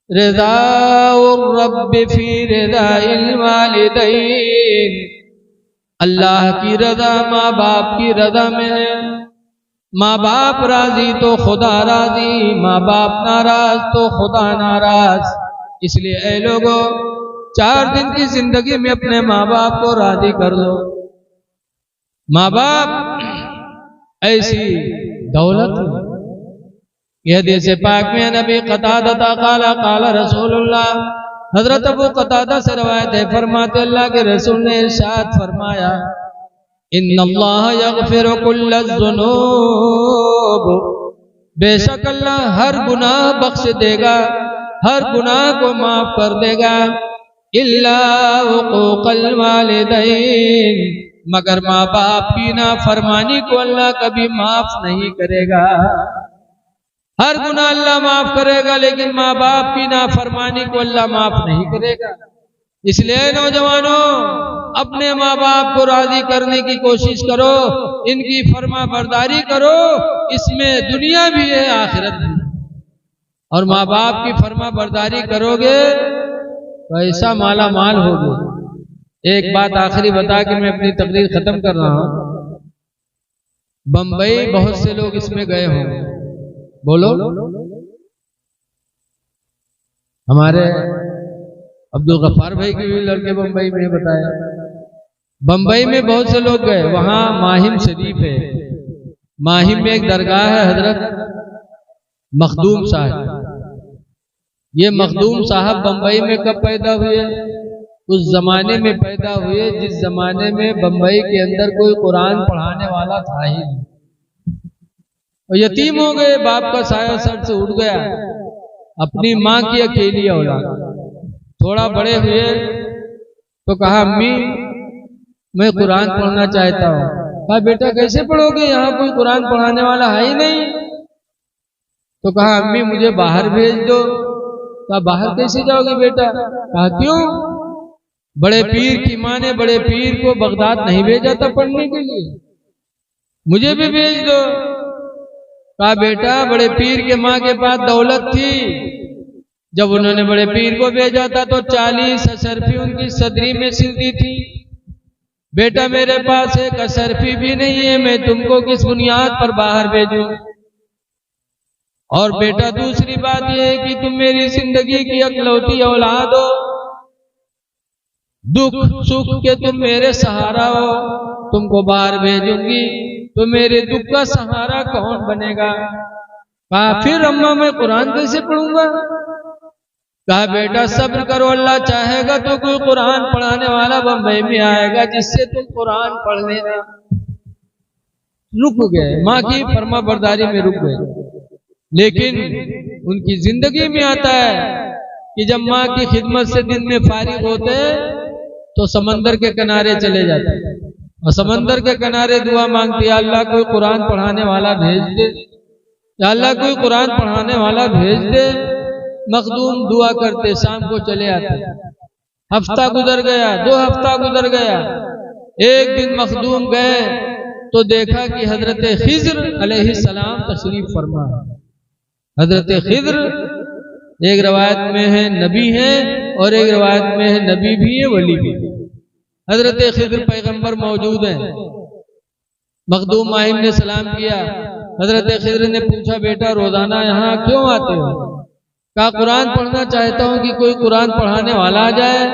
रिज़ाउर रब्बि फी रिज़ाइल वालिदैन, अल्लाह की रजा माँ बाप की रजा में है। माँ बाप राजी तो खुदा राजी, माँ बाप नाराज तो खुदा नाराज। इसलिए ऐ लोगों, 4 दिन की जिंदगी में अपने माँ बाप को राजी कर लो। माँ बाप ऐसी दौलत। यह हदीस पाक में नबी क़तादा काला काला रसूलुल्लाह, हजरत अबू क़तादा से रवायत है, फरमाते अल्लाह के रसूल ने इरशाद फरमाया, इन्नल्लाह यग़फिरु कुल्ल ज़ुनूब, बेशक अल्लाह हर गुनाह बख्श देगा, हर गुनाह को माफ कर देगा, इल्ला हुक़ूक़ल वालिदैन, मगर माँ बाप की नाफरमानी को अल्लाह कभी माफ नहीं करेगा। हर गुनाह अल्लाह माफ करेगा, लेकिन माँ बाप की नाफरमानी को अल्लाह माफ नहीं करेगा। इसलिए नौजवानों, अपने माँ बाप को राजी करने की कोशिश करो, इनकी फर्मा बरदारी करो, इसमें दुनिया भी है आखिरत भी। और माँ बाप की फर्मा बरदारी करोगे तो ऐसा माला माल होगे। एक बात आखिरी बता के मैं अपनी तकरीर खत्म कर रहा हूं। बंबई बहुत से लोग इसमें गए होंगे, बोलो। हमारे अब्दुल गफ्फार भाई के भी लड़के बंबई में बताया, बंबई में बहुत से लोग गए। वहां माहिम शरीफ है, माहिम में एक दरगाह है हजरत मखदूम साहब। ये मखदूम साहब बंबई में कब पैदा हुए? उस जमाने में पैदा हुए जिस जमाने में बंबई के अंदर कोई कुरान पढ़ाने वाला था ही नहीं। और यतीम हो गए, बाप का साया सर से उठ गया, अपनी माँ की अकेली औलाद। थोड़ा बड़े हुए तो कहा अम्मी मैं कुरान पढ़ना चाहता हूँ। कहा बेटा कैसे पढ़ोगे, यहाँ कोई कुरान पढ़ाने वाला है ही नहीं। तो कहा अम्मी मुझे बाहर भेज दो। कहा बाहर कैसे जाओगे बेटा? कहा क्यों? बड़े पीर की माँ ने बड़े पीर को बगदाद नहीं भेजा था पढ़ने के लिए, मुझे भी भेज दो। कहा बेटा बड़े पीर के माँ के पास दौलत थी, जब उन्होंने बड़े पीर को भेजा था तो 40 अशरफी उनकी सदरी में सिलती थी। बेटा मेरे पास एक अशरफी भी नहीं है, मैं तुमको किस बुनियाद पर बाहर भेजूं? और बेटा दूसरी बात यह है कि तुम मेरी जिंदगी की इकलौती औलाद हो, दुख सुख के तुम मेरे सहारा हो, तुमको बाहर भेजूंगी तो मेरे दुख का सहारा कौन बनेगा? कहा फिर अम्मा मैं कुरान कैसे पढ़ूंगा? कहा बेटा सब्र करो, अल्लाह चाहेगा तो कोई कुरान पढ़ाने वाला बंबई में आएगा जिससे तुम कुरान पढ़ लेना। रुक गए, माँ की फर्मा बरदारी में रुक गए। लेकिन उनकी जिंदगी में आता है कि जब माँ की खिदमत से दिन में फारिग होते तो समंदर के किनारे चले जाते और समंदर के किनारे दुआ मांगती, या अल्लाह कोई कुरान पढ़ाने वाला भेज दे, या अल्लाह कोई कुरान पढ़ाने वाला भेज दे। मखदूम दुआ करते, शाम को चले आते। हफ्ता गुजर गया, 2 हफ्ता गुजर गया। एक दिन मखदूम गए तो देखा कि हजरत खिज्र अलैहिस्सलाम तशरीफ फरमा। हजरत खिज्र एक रवायत में है नबी है और एक रवायत में है नबी भी है वली भी है। हजरत खिज्र पैगंबर मौजूद है। मखदूम माहिम ने सलाम किया। हजरत खिज्र ने पूछा, बेटा रोजाना यहाँ क्यों आते हो? कहा, कुरान पढ़ना चाहता हूँ कि कोई कुरान पढ़ाने वाला आ जाए।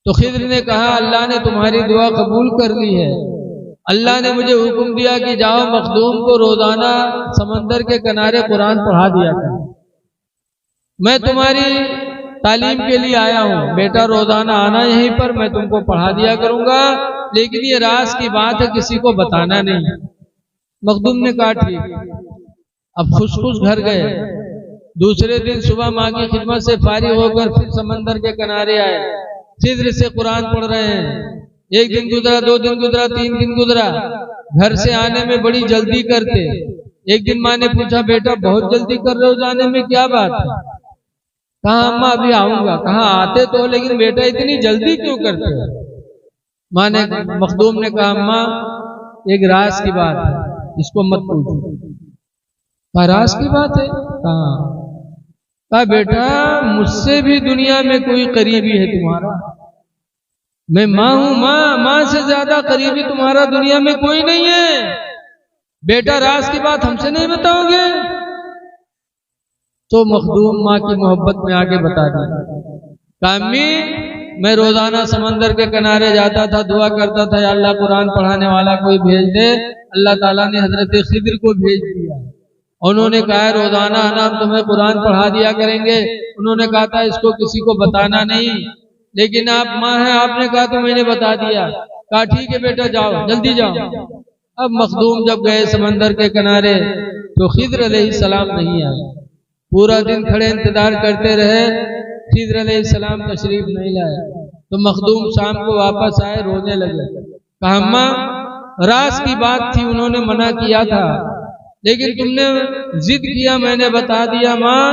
तो खिज्र ने कहा, अल्लाह ने तुम्हारी दुआ कबूल कर ली है। अल्लाह ने मुझे हुक्म दिया कि जाओ मखदूम को रोजाना समंदर के किनारे कुरान पढ़ा दिया करो। मैं तुम्हारी तालीम के लिए आया हूँ बेटा, रोजाना आना यहीं पर, मैं तुमको पढ़ा दिया करूंगा, लेकिन ये राज की बात है, किसी को बताना नहीं। मखदूम ने कहा ठीक। अब खुश घर गए। दूसरे दिन सुबह माँ की खिदमत से फारिग होकर फिर समंदर के किनारे आए। खिज्र से कुरान पढ़ रहे हैं। एक दिन गुजरा, 2 दिन गुजरा, 3 दिन गुजरा। घर से आने में बड़ी जल्दी करते। एक दिन माँ ने पूछा, बेटा बहुत जल्दी कर रहे हो जाने में, क्या बात है? कहा, अम्मा अभी आऊंगा। कहा, आते तो लेकिन बेटा इतनी जल्दी क्यों करते हो? माँ ने, मखदूम ने कहा, अम्मा एक राज की बात है, इसको मत पूछो। कहा, राज की बात है? कहा, बेटा मुझसे भी दुनिया में कोई करीबी है तुम्हारा। मैं माँ हूं, माँ से ज्यादा करीबी तुम्हारा दुनिया में कोई नहीं है। बेटा राज की बात हमसे नहीं बताओगे? तो मखदूम माँ की मोहब्बत में आगे बता दी। अम्मी मैं रोजाना समंदर के किनारे जाता था, दुआ करता था, या अल्लाह कुरान पढ़ाने वाला कोई भेज दे। अल्लाह ताला ने हजरत खिज्र को भेज दिया। उन्होंने कहा, रोजाना आना, हम तुम्हें कुरान पढ़ा दिया करेंगे। उन्होंने कहा था इसको किसी को बताना नहीं, लेकिन आप माँ हैं, आपने कहा तो मैंने बता दिया। कहा ठीक है बेटा, जाओ जल्दी जाओ। अब मखदूम जब गए समंदर के किनारे तो खिज्र अलैहिस्सलाम नहीं आए। पूरा दिन खड़े इंतजार करते रहे, खिज्र अलैहिस्सलाम तशरीफ नहीं लाए। तो मखदूम शाम को वापस आए, रोने लगे। कहा, अम्मा राज की बात थी, उन्होंने मना किया था, लेकिन तुमने जिद किया, मैंने बता दिया। माँ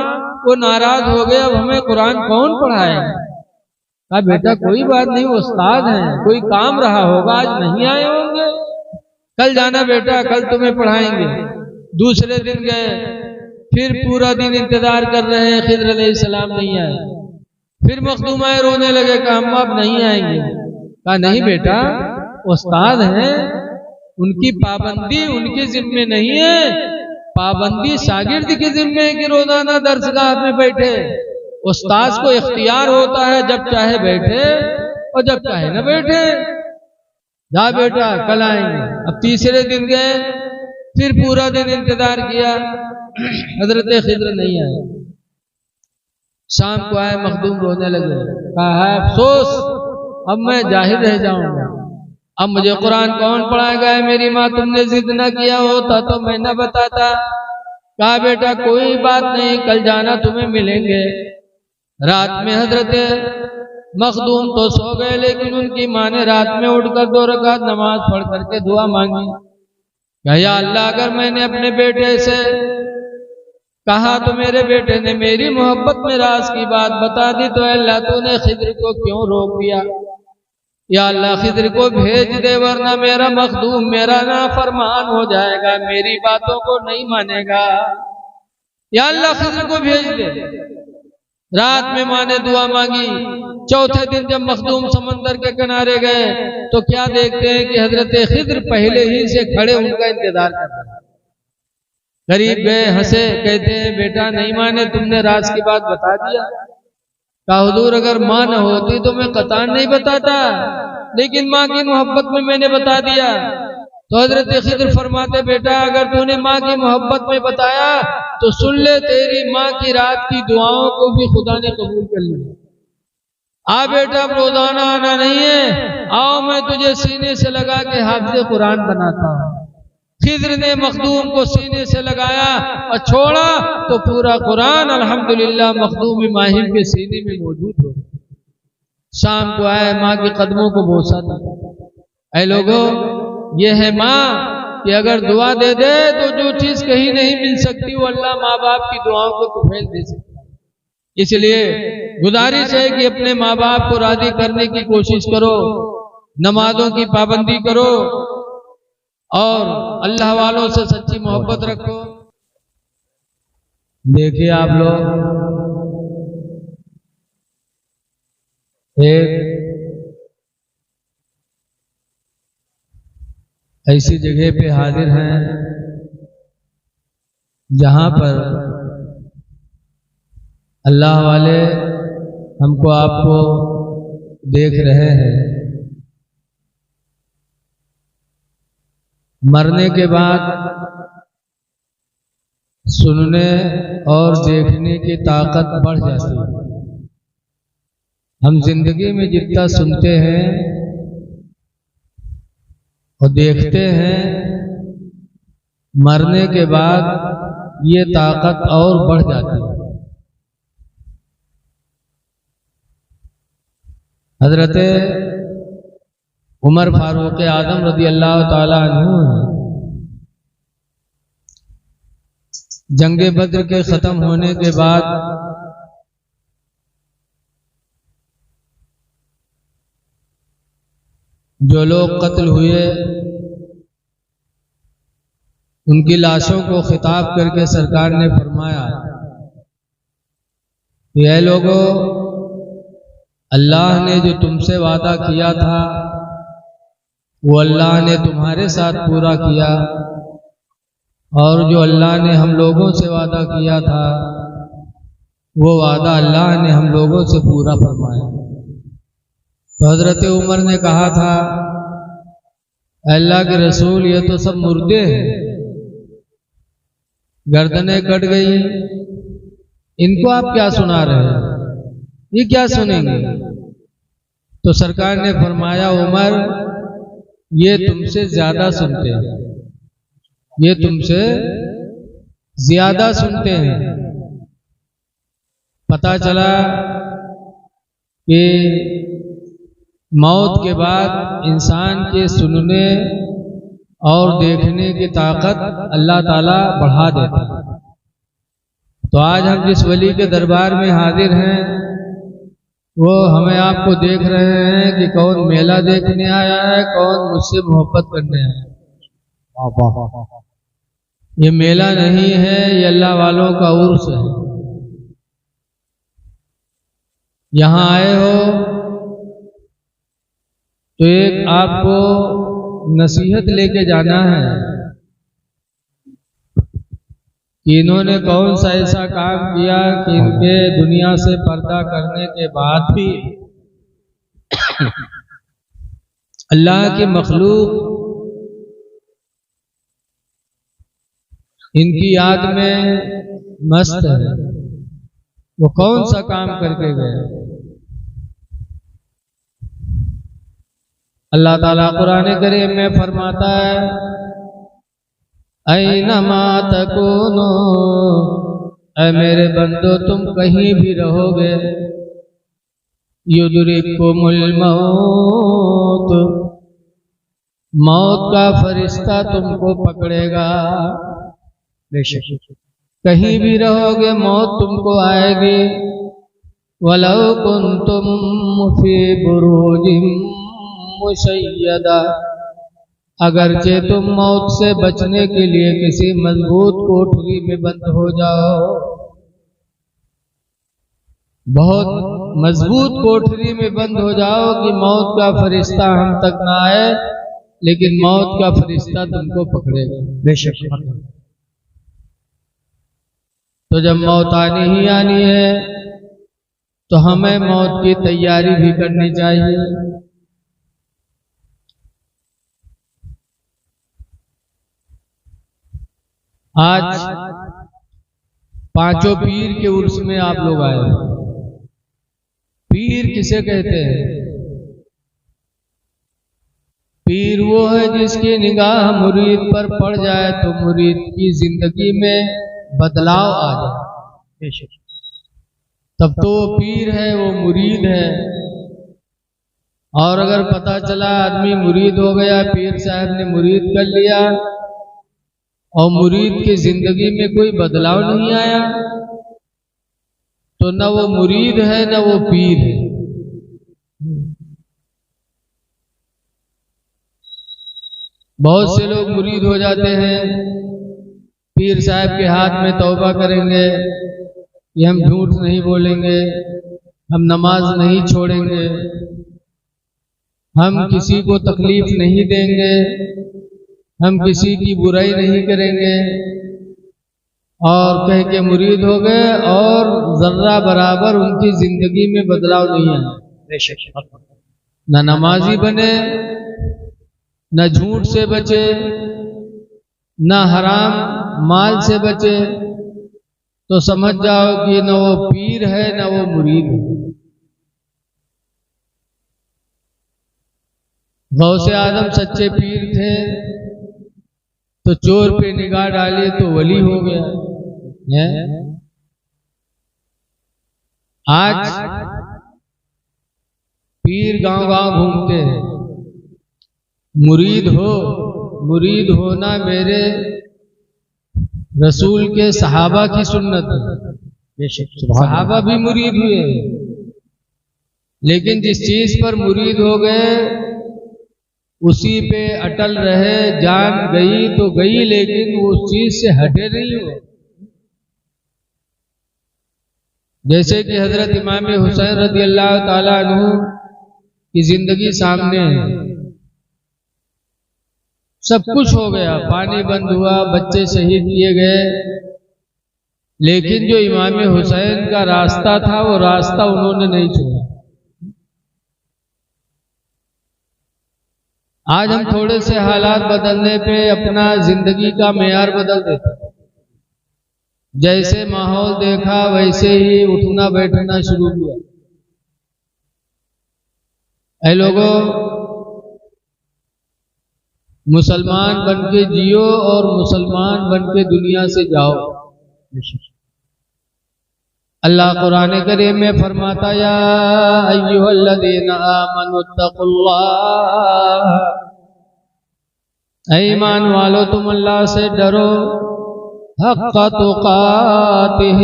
वो नाराज हो गए, अब हमें कुरान कौन पढ़ाएगा? कहा, बेटा कोई बात नहीं, वो उस्ताद हैं, कोई काम रहा होगा, आज नहीं आए होंगे, कल जाना बेटा, कल तुम्हें पढ़ाएंगे। दूसरे दिन गए, फिर पूरा दिन इंतजार कर रहे हैं, खिज्र अलैहिस्सलाम नहीं आए। फिर मखदूम आए, रोने लगे। कहा, हम अब नहीं आएंगे। कहा, नहीं बेटा उस्ताद हैं, उनकी पाबंदी उनके जिम्मे नहीं है, पाबंदी शागिर्द के जिम्मे है कि रोजाना दर्सगाह में बैठे। उस्ताद को इख्तियार होता है, जब चाहे बैठे और जब चाहे न बैठे। जा बेटा कल आएंगे। अब तीसरे दिन गए, फिर पूरा दिन इंतजार किया, हजरत खिज्र नहीं आए। शाम को आए, मखदूम रोने लगे। कहा, है अफसोस, अब मैं जाहिर रह जाऊंगा, अब मुझे कुरान कौन पढ़ाएगा? मेरी माँ, तुमने जिद न किया होता तो मैं न बताता। कहा, बेटा कोई बात नहीं, कल जाना, तुम्हें मिलेंगे। रात में हजरत मखदूम तो सो गए, लेकिन उनकी माँ ने रात में उठकर 2 रकात नमाज पढ़ करके दुआ मांगी। या अल्लाह अगर मैंने अपने बेटे से कहा तो मेरे बेटे ने मेरी मोहब्बत में राज की बात बता दी, तो अल्लाह तूने खिज्र को क्यों रोक दिया? या अल्लाह खिज्र को भेज दे, वरना मेरा मखदूम मेरा नाफरमान हो जाएगा, मेरी बातों को नहीं मानेगा। या अल्लाह खिज्र को भेज दे। रात में माँ ने दुआ मांगी। चौथे दिन जब मखदूम समंदर के किनारे गए तो क्या देखते हैं कि हजरत खिज्र पहले ही से खड़े उनका इंतजार कर रहे हैं। करीब गए, हंसे, कहते हैं, बेटा नहीं माने, तुमने राज की बात बता दिया। कहा, हुजूर अगर माँ न होती तो मैं कतान नहीं बताता, लेकिन माँ की मोहब्बत में मैंने बता दिया। तो हजरत खिज्र फरमाते, बेटा अगर तूने माँ की मोहब्बत में बताया तो सुन ले, तेरी माँ की रात की दुआओं को भी खुदा ने कबूल कर लिया। आ बेटा, अब रोजाना आना नहीं है, आओ मैं तुझे सीने से लगा के हाफिज़ कुरान बनाता हूँ। खिद्र ने मखदूम को सीने से लगाया और छोड़ा तो पूरा कुरान अल्हम्दुलिल्लाह मखदूम माहिर के सीने में मौजूद हो। शाम को आए, माँ के कदमों को बोसा था। ऐ लोगों, ये है माँ कि अगर दुआ दे दे तो जो चीज कहीं नहीं मिल सकती वो अल्लाह माँ बाप की दुआओं को तुफैल दे सकता है। इसलिए गुजारिश है कि अपने माँ बाप को राजी करने की कोशिश करो, नमाजों की पाबंदी करो और अल्लाह वालों से सच्ची मोहब्बत रखो। देखिए आप लोग, एक ऐसी जगह पे हाजिर हैं जहां पर अल्लाह वाले हमको आपको देख रहे हैं। मरने के बाद सुनने और देखने की ताकत बढ़ जाती है। हम जिंदगी में जितना सुनते हैं और देखते हैं, मरने के बाद ये ताकत और बढ़ जाती है। हजरत उमर फारूक आजम रज़ी अल्लाह ताला अन्हु जंगे बद्र के खत्म होने के बाद जो लोग कत्ल हुए उनकी लाशों को खिताब करके सरकार ने फरमाया कि ऐ लोगों, अल्लाह ने जो तुमसे वादा किया था वो अल्लाह ने तुम्हारे साथ पूरा किया, और जो अल्लाह ने हम लोगों से वादा किया था वो वादा अल्लाह ने हम लोगों से पूरा फरमाया। तो हजरत उमर ने कहा था, अल्लाह के रसूल, ये तो सब मुर्दे हैं, गर्दनें कट गई, इनको आप क्या सुना रहे हैं, ये क्या सुनेंगे? तो सरकार ने फरमाया, उमर, ये तुमसे ज्यादा सुनते हैं, ये तुमसे ज्यादा सुनते हैं। पता चला कि मौत के बाद इंसान के सुनने और देखने की ताकत अल्लाह ताला बढ़ा देता है। तो आज हम जिस वली के दरबार में हाजिर हैं वो हमें आपको देख रहे हैं कि कौन मेला देखने आया है, कौन मुझसे मोहब्बत करने आया है। ये मेला नहीं है, ये अल्लाह वालों का उर्स है। यहाँ आए हो तो एक आपको नसीहत लेके जाना है कि इन्होंने कौन सा ऐसा काम किया कि इनके दुनिया से पर्दा करने के बाद भी अल्लाह की मखलूक इनकी याद में मस्त है। वो कौन सा काम करके गए? अल्लाह ताला कुरान करीम में फरमाता है, ऐनमा तकूनो, ऐ मेरे बंदो तुम कहीं भी रहोगे, युदरिकुमुल मौत, मौत का फरिश्ता तुमको पकड़ेगा। कहीं भी रहोगे मौत तुमको आएगी। वलौ कुंतुम फी बुरूजिम मुशय्यदा, अगरचे तुम मौत से बचने के लिए किसी मजबूत कोठरी में बंद हो जाओ, बहुत मजबूत कोठरी में बंद हो जाओ कि मौत का फरिश्ता हम तक ना आए, लेकिन मौत का फरिश्ता तुमको पकड़ेगा। बेशक। तो जब मौत आनी ही आनी है तो हमें मौत की तैयारी भी करनी चाहिए। आज पांचों पीर के उर्स में आप लोग आए। पीर किसे कहते हैं? पीर वो है जिसकी निगाह मुरीद पर पड़ जाए तो मुरीद की जिंदगी में बदलाव आ जाए, तब तो वो पीर है, वो मुरीद है। और अगर पता चला आदमी मुरीद हो गया, पीर साहब ने मुरीद कर लिया और मुरीद की जिंदगी में कोई बदलाव नहीं आया, तो न वो मुरीद है न वो पीर है। बहुत से लोग मुरीद हो जाते हैं, पीर साहब के हाथ में तौबा करेंगे कि हम झूठ नहीं बोलेंगे, हम नमाज नहीं छोड़ेंगे, हम किसी को तकलीफ नहीं देंगे, हम किसी की बुराई नहीं करेंगे, और कह के मुरीद हो गए और जर्रा बराबर उनकी जिंदगी में बदलाव नहीं आया। न नमाजी बने, न झूठ से बचे, न हराम माल से बचे, तो समझ जाओ कि न वो पीर है न वो मुरीद है। गौसे आदम सच्चे पीर थे, तो चोर पे निगाह डाली तो वली हो गया है। आज पीर गांव गांव घूमते हैं। मुरीद होना मेरे रसूल के सहाबा की सुन्नत है। सहाबा भी मुरीद हुए, लेकिन जिस चीज पर मुरीद हो गए उसी पे अटल रहे। जान गई तो गई, लेकिन वो उस चीज से हटे नहीं हो। जैसे कि हजरत इमाम हुसैन रज़ी अल्लाह ताला अन्हु की जिंदगी सामने है, सब कुछ हो गया, पानी बंद हुआ, बच्चे शहीद किए गए, लेकिन जो इमाम हुसैन का रास्ता था वो रास्ता उन्होंने नहीं छोड़ा। आज हम थोड़े से हालात बदलने पे अपना जिंदगी का मेयार बदल देते हैं। जैसे माहौल देखा वैसे ही उठना बैठना शुरू किया। ऐ लोगों, मुसलमान बन के जियो और मुसलमान बन के दुनिया से जाओ। अल्लाह कुरान करीम में फरमाता, या अय्युहल्लज़ीना आमनुत्तकुल्लाह, ऐ ईमान वालो तुम अल्लाह से डरो, हक़्क़ तुक़ातिह,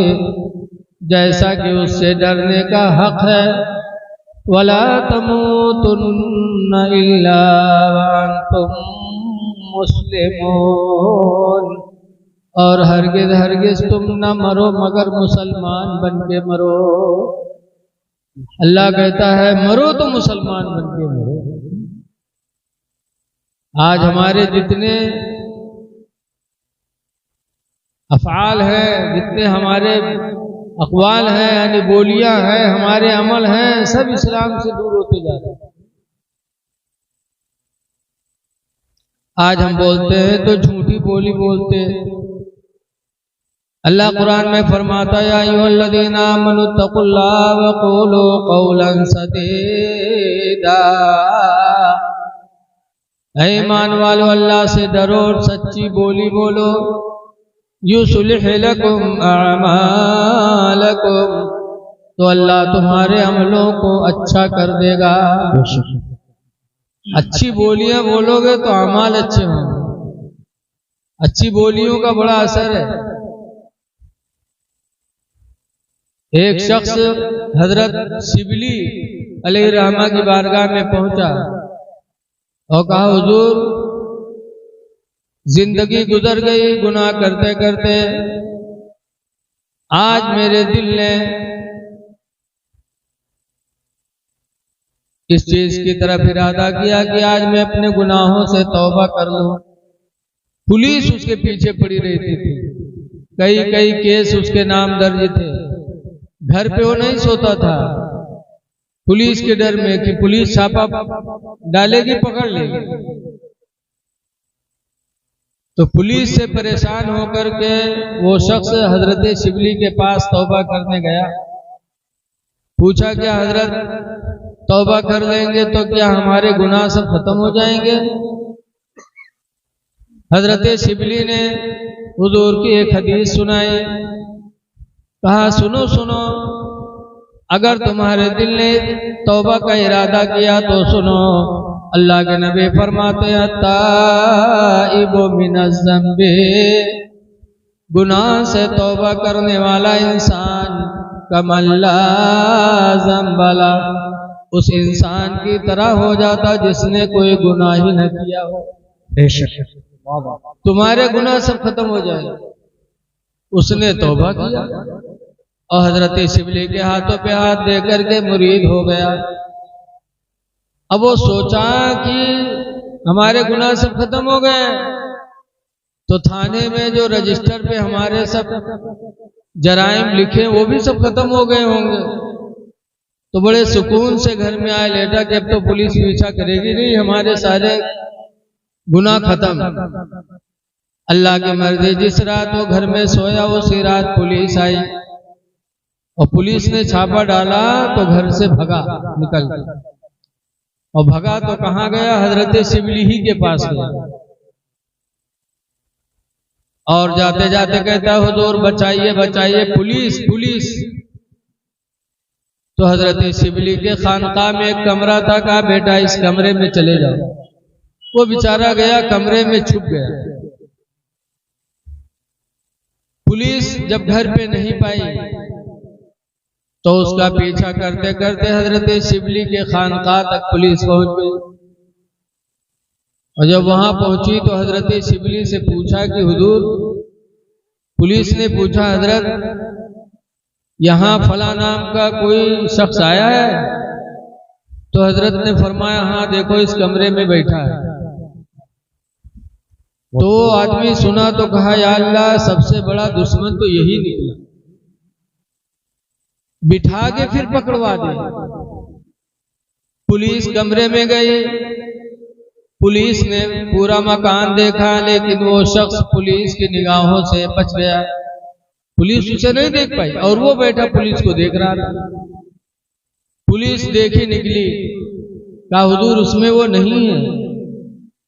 जैसा कि उससे डरने का हक है, वला तमूतुन्ना इल्ला व अंतुम मुस्लिमून, और हरगिज़ हरगिज़ तुम न मरो मगर मुसलमान बन के मरो। अल्लाह कहता है मरो तो मुसलमान बन के मरो। आज हमारे जितने अफ़आल हैं, जितने हमारे अक़वाल हैं, यानी बोलियां हैं, हमारे अमल हैं, सब इस्लाम से दूर होते जा रहे हैं। आज हम बोलते हैं तो झूठी बोली बोलते हैं। अल्लाह कुरान में फरमाता, या अय्युहल्लज़ीना आमनुत्तकुल्लाह व क़ूलू क़ौलन सदीदा, ऐ ईमान वालो अल्लाह से डरो और सच्ची बोली बोलो। युस्लिह लकुम अअमालकुम, तो अल्लाह तुम्हारे अमलों को अच्छा कर देगा। अच्छी बोलियां बोलोगे तो अमाल अच्छे होंगे। अच्छी बोलियों का बड़ा असर है। एक शख्स हजरत शिबली अलैहिर्रहमा की बारगाह में पहुंचा और कहा, हुजूर जिंदगी गुजर गई गुनाह करते करते, आज मेरे दिल ने इस चीज की तरफ इरादा किया कि आज मैं अपने गुनाहों से तौबा कर लूं। पुलिस उसके पीछे पड़ी रहती थी, कई केस उसके नाम दर्ज थे। घर पे वो नहीं सोता था, पुलिस के डर में कि पुलिस छापा डालेगी, पकड़ लेगी। तो पुलिस से परेशान होकर के वो शख्स हजरत शिबली के पास तौबा करने गया। पूछा, क्या हजरत तौबा कर लेंगे तो क्या हमारे गुनाह सब खत्म हो जाएंगे? हजरत शिबली ने हुजूर की एक हदीस सुनाई, कहा सुनो सुनो, अगर तुम्हारे दिल ने तौबा का इरादा किया तो सुनो, अल्लाह के नबी फरमाते हैं ताइबु मिनज़ ज़ंबि, गुनाह से तौबा करने वाला इंसान कमल्ला ज़ंबला, उस इंसान की तरह हो जाता जिसने कोई गुनाह ही न किया हो। बेशक तुम्हारे गुनाह सब खत्म हो जाएंगे। उसने तौबा किया और हजरत शिबली के हाथों पे हाथ दे करके मुरीद हो गया। अब वो सोचा कि हमारे गुनाह सब खत्म हो गए, तो थाने में जो रजिस्टर पे हमारे सब जराइम लिखे वो भी सब खत्म हो गए होंगे। तो बड़े सुकून से घर में आए, लेटा कि अब तो पुलिस पीछा करेगी नहीं, हमारे सारे गुनाह खत्म। अल्लाह की मर्जी, जिस रात वो घर में सोया उसी रात पुलिस आई और पुलिस ने छापा डाला तो घर से भगा, निकल गया। और भगा तो कहाँ गया? हजरत शिबली ही के पास गया और जाते जाते कहता हुजूर बचाइए बचाइए, पुलिस पुलिस। तो हजरत शिबली के खानकाह में एक कमरा था, कहा बेटा इस कमरे में चले जाओ। वो बेचारा गया, कमरे में छुप गया। पुलिस जब घर पे नहीं पाई तो उसका पीछा करते करते हजरत शिबली के खानकाह तक पुलिस पहुंच गई। और जब वहां पहुंची तो हजरत शिबली से पूछा कि हुजूर, पुलिस ने पूछा हजरत यहाँ फला नाम का कोई शख्स आया है? तो हजरत ने फरमाया हाँ देखो इस कमरे में बैठा है। तो आदमी सुना तो कहा या अल्लाह, सबसे बड़ा दुश्मन तो यही निकला, बिठा के फिर पकड़वा दे। पुलिस कमरे में गई, पुलिस ने पूरा मकान देखा, लेकिन वो शख्स पुलिस की निगाहों से बच गया। पुलिस उसे नहीं देख पाई और वो बैठा पुलिस को देख रहा था। पुलिस देखी निकली, कहा हुजूर उसमें वो नहीं है।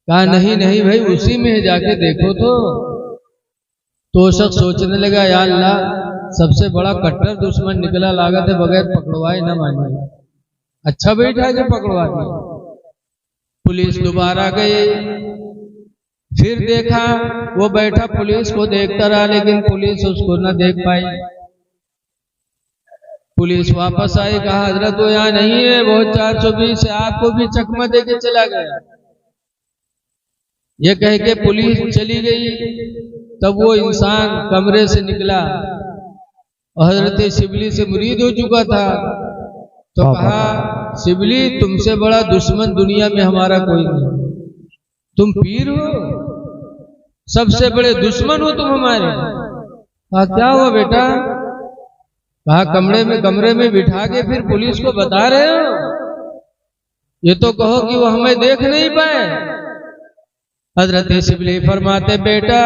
कहा नहीं नहीं भाई उसी में है, जाके देखो तो शख्स सोचने लगा या अल्लाह, सबसे बड़ा कट्टर दुश्मन निकला, लागत है बगैर पकड़वाए न माने। अच्छा बैठा जो पकड़वा दिया। पुलिस दोबारा गई, फिर देखा वो बैठा पुलिस को देखता रहा, लेकिन पुलिस उसको न देख पाई। पुलिस वापस आई, कहा हजरत वो यहाँ नहीं है, वो 420 है, आपको भी चकमा दे के चला गया। ये कह के पुलिस चली गई। तब वो इंसान कमरे से निकला और हजरत शिबली से मुरीद हो चुका था। तो कहा शिबली, तुमसे बड़ा दुश्मन दुनिया में हमारा कोई नहीं, तुम पीर हो, सबसे बड़े दुश्मन हो तुम हमारे। कहा क्या हुआ बेटा? कहा कमरे में बिठा के फिर पुलिस को बता रहे हो? ये तो कहो कि वो हमें देख नहीं पाए। हजरत शिबली फरमाते बेटा,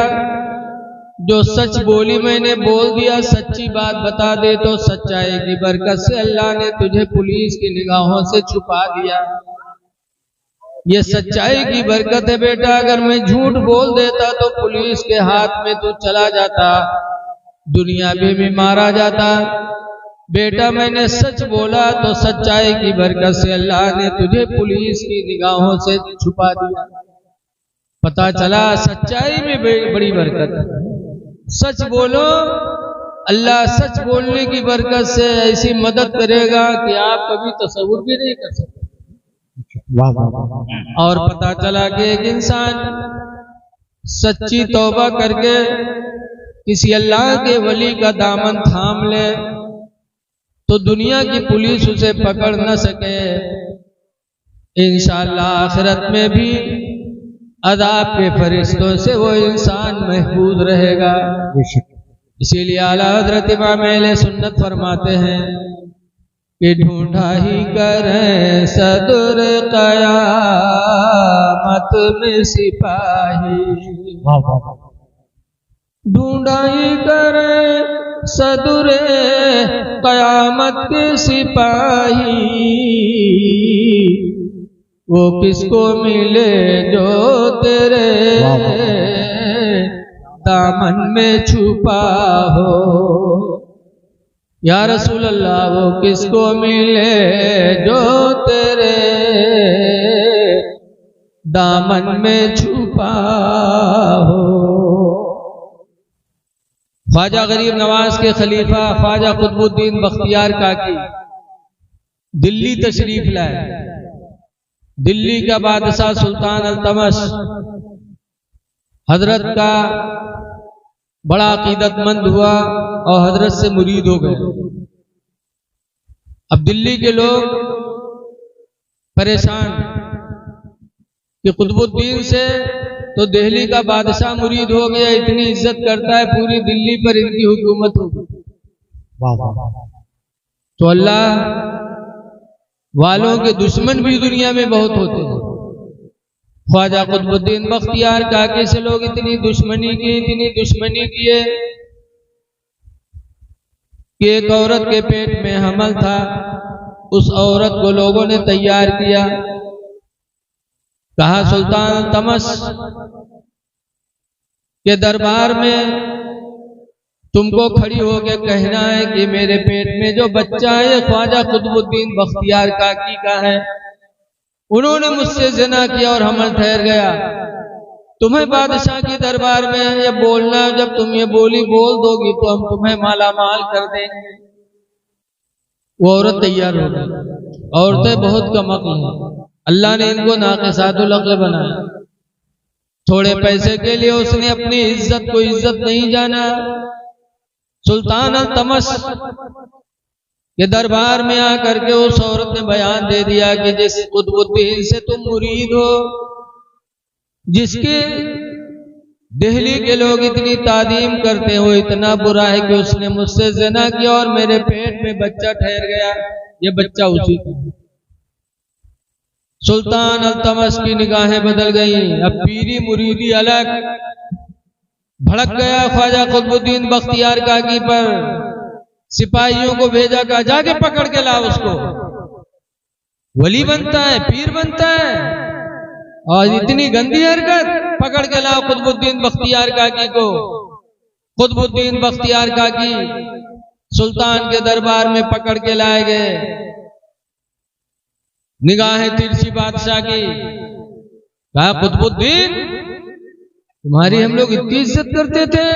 जो सच बोली मैंने बोल दिया, सच्ची बात बता दे तो सच्चाई की बरकत से अल्लाह ने तुझे पुलिस की निगाहों से छुपा दिया। ये सच्चाई की बरकत है बेटा, अगर मैं झूठ बोल देता तो पुलिस के हाथ में तू चला जाता, दुनिया में मारा जाता। बेटा मैंने सच बोला तो सच्चाई की बरकत से अल्लाह ने तुझे पुलिस की निगाहों से छुपा दिया। पता चला सच्चाई में बड़ी बरकत है। सच बोलो, अल्लाह सच बोलने की बरकत से ऐसी मदद करेगा कि आप कभी तसव्वुर भी नहीं कर सकते। और पता चला कि एक इंसान सच्ची तौबा करके किसी अल्लाह के वली का दामन थाम ले तो दुनिया की पुलिस उसे पकड़ न सके। इंशाअल्लाह आखिरत में भी अज़ाब के फरिश्तों से वो इंसान महफूज रहेगा। इसीलिए आला हज़रत इमाम अहले सुन्नत फरमाते हैं कि ढूंढा ही करें सदर क़यामत में सिपाही, ढूंढा ही करें सदुरे कयामत के सिपाही, वो किसको मिले जो तेरे दामन में छुपा हो। या रसूल अल्लाह, वो किसको मिले जो तेरे दामन में छुपा हो। ख्वाजा गरीब नवाज के खलीफा ख्वाजा कुतुबुद्दीन बख्तियार काकी दिल्ली तशरीफ लाए। दिल्ली का बादशाह सुल्तान अल्तमश हजरत का बड़ा अकीदतमंद हुआ और हजरत से मुरीद हो गए। अब दिल्ली के लोग परेशान कि कुतुबुद्दीन से तो दिल्ली का बादशाह मुरीद हो गया, इतनी इज्जत करता है, पूरी दिल्ली पर इनकी हुकूमत हो गई। तो अल्लाह वालों के दुश्मन भी दुनिया में बहुत होते हैं। ख्वाजा कुतुबुद्दीन बख्तियार काकी से लोग इतनी दुश्मनी किए कि एक औरत के पेट में हमल था। उस औरत को लोगों ने तैयार किया, कहा सुल्तान तमस के दरबार में तुमको खड़ी होकर कहना है कि मेरे पेट में जो बच्चा है ख्वाजा कुतुबुद्दीन बख्तियार काकी का है। उन्होंने मुझसे ज़िना किया और हमल ठहर गया। तुम्हें बादशाह के दरबार में ये बोलना, जब तुम ये बोली बोल दोगी तो हम तुम्हें माला माल कर देंगे। वो औरत तैयार हो गई। औरतें बहुत कम अक्ल हैं, अल्लाह ने इनको नाक़िसातुल अक्ल बनाया। थोड़े पैसे के लिए उसने अपनी इज्जत को इज्जत नहीं जाना। सुल्तान अल्तमश के दरबार में आकर के उस औरत ने बयान दे दिया कि जिस कुतुबुद्दीन से तुम मुरीद हो, जिसके दिल्ली के लोग इतनी तादीम करते हो, इतना बुरा है कि उसने मुझसे ज़िना किया और मेरे पेट में बच्चा ठहर गया। ये बच्चा उसी का। सुल्तान अल्तमश की निगाहें बदल गई। अब पीरी मुरीदी अलग। भड़क गया ख्वाजा कुतुबुद्दीन बख्तियार काकी पर। सिपाहियों को भेजा, कहा जाके पकड़ के लाओ उसको। वली बनता है, पीर बनता है, और इतनी गंदी हरकत, पकड़ के लाओ कुतुबुद्दीन बख्तियार काकी को। कुतुबुद्दीन बख्तियार काकी सुल्तान के दरबार में पकड़ के लाए गए। निगाहें तिरछी बादशाह की। कहा कुतुबुद्दीन, तुम्हारी हम लोग इतनी इज्जत करते थे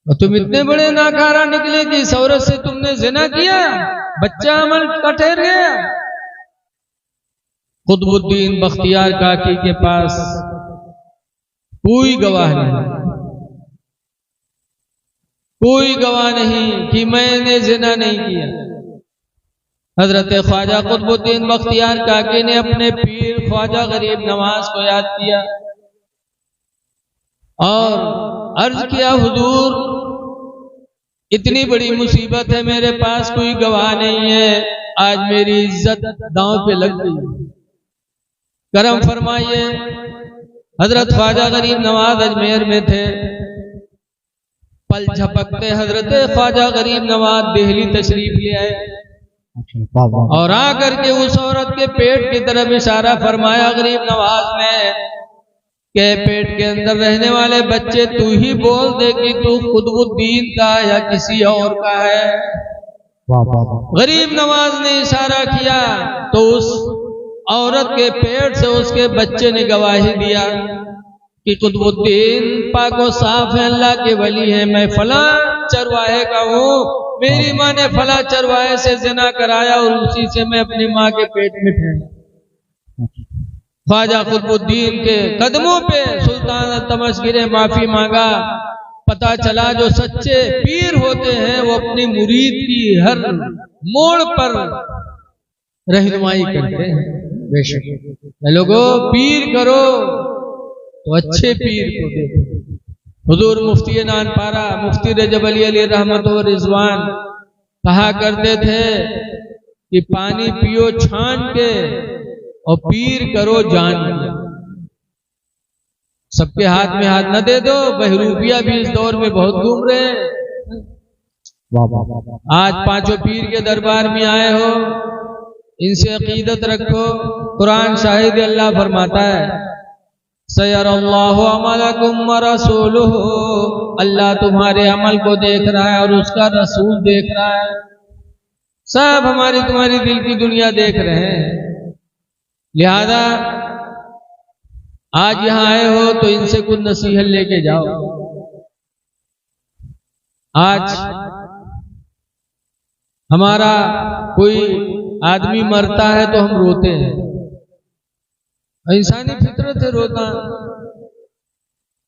और तुम इतने बड़े नाकारा निकले कि इस औरत से तुमने ज़िना किया, बच्चा हमल का ठहर गया। कुतुबुद्दीन बख्तियार काकी के पास कोई गवाह नहीं, कोई गवाह नहीं कि मैंने ज़िना नहीं किया। हजरत ख्वाजा कुतुबुद्दीन बख्तियार काकी ने अपने पीर ख्वाजा गरीब नवाज को याद किया और अर्ज किया, हुजूर इतनी बड़ी मुसीबत है, मेरे पास कोई गवाह नहीं है, आज मेरी इज्जत दांव पे लग गई, करम फरमाइए। हजरत ख्वाजा गरीब नवाज अजमेर में थे। पल झपकते हजरत ख्वाजा गरीब नवाज दिल्ली तशरीफ ले आए और आकर के उस औरत के पेट की तरफ इशारा फरमाया गरीब नवाज ने के पेट के अंदर रहने वाले बच्चे तू ही बोल दे कि तू कुतुबुद्दीन का या किसी और का है। गरीब नवाज ने इशारा किया तो उस औरत के पेट से उसके बच्चे ने गवाही दिया कि कुतुबुद्दीन पाको साफ है, अल्लाह के वली है, मैं फला चरवाहे का हूँ, मेरी माँ ने फला चरवाहे से ज़िना कराया और उसी से मैं अपनी माँ के पेट में ठहरा। ख्वाजा कुतुबुद्दीन के कदमों पे सुल्तान अल्तमश गिरे, माफी मांगा। पता चला जो सच्चे पीर होते हैं वो अपनी मुरीद की हर मोड़ पर रहनुमाई करते हैं। बेशक लोगों, पीर करो तो अच्छे पीर को देखो। हुजूर मुफ्ती नानपारा मुफ्ती रजब अली रहमत व रिजवान कहा करते थे कि पानी पियो छान के और पीर करो जान के। सबके हाथ में हाथ न दे दो। बहरूपिया भी इस दौर में बहुत घूम रहे हैं। वाह वाह वाह। आज पांचों पीर के दरबार में आए हो, इनसे अकीदत रखो। कुरान शाहिद अल्लाह फरमाता है सयरल्लाहु अमलकुम व रसूलुहु, अल्लाह तुम्हारे अमल को देख रहा है और उसका रसूल देख रहा है। सब हमारी तुम्हारी दिल की दुनिया देख रहे हैं। लिहाजा आज यहां आए हो तो इनसे कुछ नसीहत लेके जाओ। आज हमारा कोई आदमी मरता है तो हम रोते हैं, इंसानी फितरत है रोना।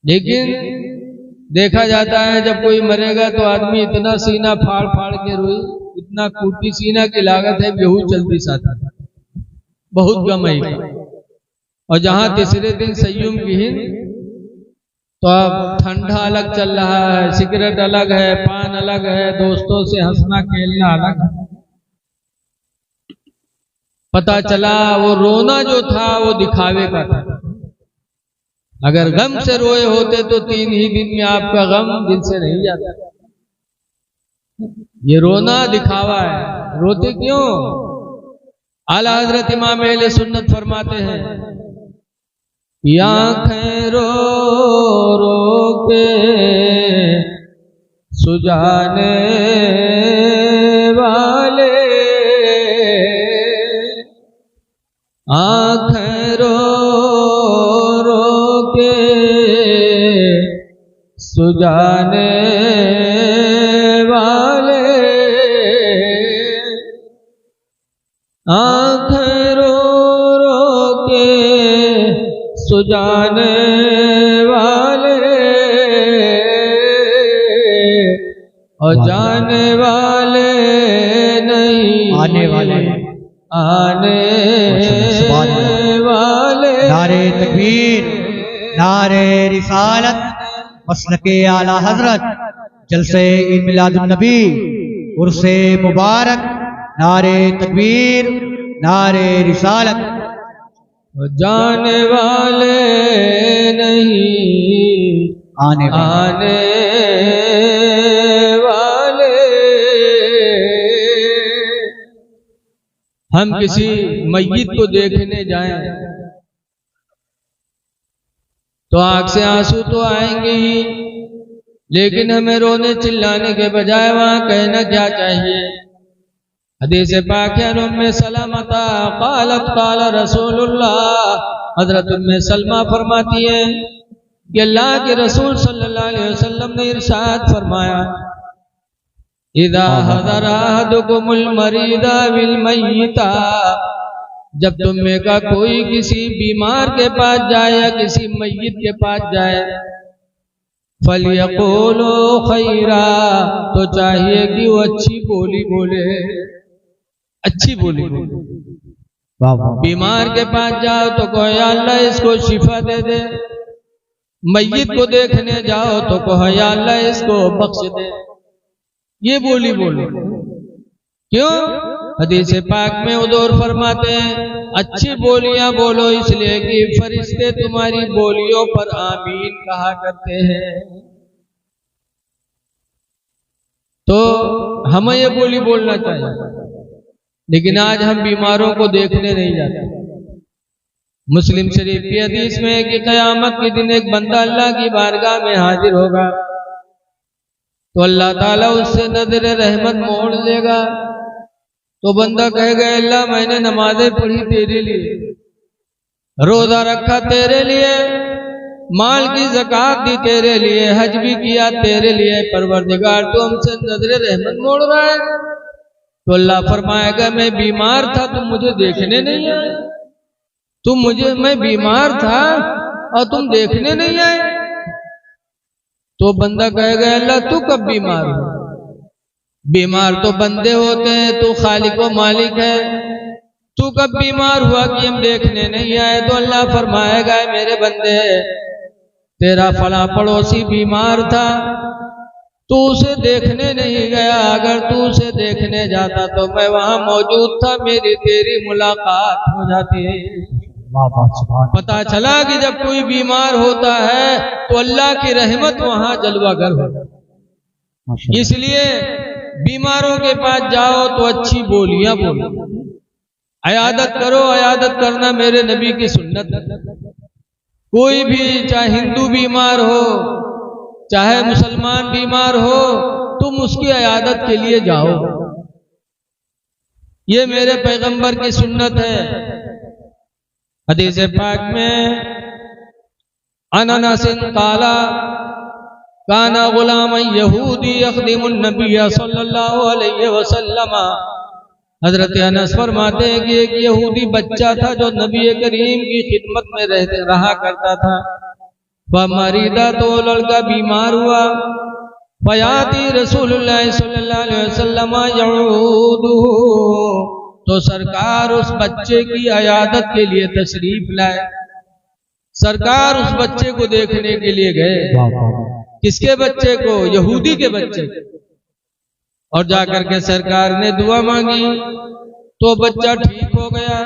लेकिन देखा जाता है जब कोई मरेगा तो आदमी इतना सीना फाड़ फाड़ के रोई, इतना कूटी सीना की लागत है, बेहूश जल्दी साथ बहुत गम है। और जहां तीसरे दिन सय्युम की हिंद, तो अब ठंडा अलग चल रहा है, सिगरेट अलग है, पान अलग है, दोस्तों से हंसना खेलना अलग है। पता चला वो रोना जो था वो दिखावे का था। अगर गम से रोए होते तो 3 ही दिन में आपका गम दिल से नहीं जाता। ये रोना दिखावा है। रोते क्यों? आला हजरत इमाम अहले सुन्नत फरमाते हैं आँखें रो रो के सुजाने वाले, आँखें रो रो के सुजाने वाले, आँखें रो रो के सुजाने वाले, और जाने वाले नहीं आने वाले, आने वाले। नारे तकबीर, नारे रिसालत, मसलके आला हजरत, जलसे ईद मिलादुन नबी, उर्से मुबारक। नारे तकबीर, नारे रिसालत। जाने वाले नहीं आने वाले, आने वाले। हम किसी मय्यत को देखने जाएं तो आंख से आंसू तो आएंगे ही, लेकिन हमें रोने चिल्लाने के बजाय वहां कहना क्या चाहिए? हदीस पाक है उम्मे सलमता क़ालत क़ाल रसूलुल्लाह, हजरत उम्मे सलमा फरमाती है कि अल्लाह के रसूल सल्लल्लाहु अलैहि वसल्लम ने इरशाद फरमाया इदा हज़रा अहदुकुमुल मरीदा बिल मय्यिता, जब तुम में का कोई किसी बीमार के पास जाए या किसी मय्यित के पास जाए, फलयक़ूलु खैरा, तो चाहिए कि वो अच्छी बोली बोले, अच्छी बोली बोले। बीमार के पास जाओ तो कहो या अल्लाह इसको शिफा दे दे, मय्यत को देखने जाओ तो कहो या अल्लाह इसको बख्श दे। ये बोली बोलो। क्यों? हदीस पाक में हुजूर फरमाते हैं अच्छी बोलियां बोलो इसलिए कि फरिश्ते तुम्हारी बोलियों पर आमीन कहा करते हैं। तो हमें ये बोली बोलना चाहिए, लेकिन आज हम बीमारों को देखने नहीं जाते। मुस्लिम शरीफ की हदीस में है कि क़यामत के दिन एक बंदा अल्लाह की बारगाह में हाजिर होगा तो अल्लाह ताला उससे नजर रहमत मोड़ लेगा। तो बंदा कहेगा अल्लाह मैंने नमाजें पढ़ी तेरे लिए, रोजा रखा तेरे लिए, माल की ज़कात दी तेरे लिए, हज भी किया तेरे लिए, परवरदिगार तो हमसे नजर रहमत मोड़ रहा है। तो अल्लाह फरमाएगा मैं बीमार था तुम मुझे देखने नहीं आए, मैं बीमार था और तुम देखने नहीं आए। तो बंदा कहेगा अल्लाह तू कब बीमार हो? बीमार तो बंदे होते हैं, तू खालिक व मालिक है, तू कब बीमार हुआ कि हम देखने नहीं आए? तो अल्लाह फरमाएगा मेरे बंदे तेरा फला पड़ोसी बीमार था, तू उसे देखने नहीं गया, अगर तू उसे देखने जाता तो मैं वहां मौजूद था, मेरी तेरी मुलाकात हो जाती। पता चला कि जब कोई बीमार होता है तो अल्लाह की रहमत वहां जलवागर हो। इसलिए बीमारों के पास जाओ तो अच्छी बोलियां बोलो, अयादत करो। अयादत करना मेरे नबी की सुन्नत है। कोई भी, चाहे हिंदू बीमार हो चाहे मुसलमान बीमार हो, तुम उसकी अयादत के लिए जाओ। ये मेरे पैगंबर की सुन्नत है। हदीस पाक में अननसिन काला काना गुलाम यहूदी यखदिमुन नबी सल्लल्लाहु अलैहि वसल्लम। हजरत अनस फरमाते हैं कि एक यहूदी बच्चा था जो नबी करीम की खिदमत में रहा करता था। वह मरीदा, तो लड़का बीमार हुआ। फयाती रसूलुल्लाह सल्लल्लाहु अलैहि वसल्लम यऊदुहु, तो सरकार उस बच्चे की अयादत के लिए तशरीफ लाए। सरकार उस बच्चे को देखने के लिए गए। किसके बच्चे को? यहूदी के बच्चे। और जाकर के सरकार ने दुआ मांगी तो बच्चा ठीक हो गया।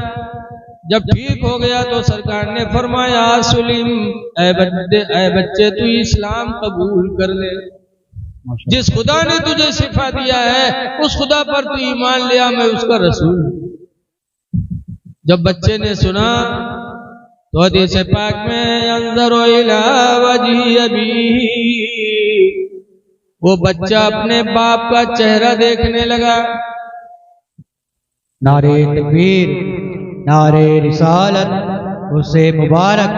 जब ठीक हो गया तो सरकार ने फरमाया, सुलिम, ऐ बच्चे तू इस्लाम कबूल कर ले। जिस खुदा ने तुझे शिफा दिया है उस खुदा पर तू ईमान लिया, मैं उसका रसूल। जब बच्चे ने सुना तो हदीस पाक में अंज़रो इला वजही अबीही, वो बच्चा अपने बाप का चेहरा देखने लगा। नारे तकबीर, नारे रिसालत, उर्से मुबारक,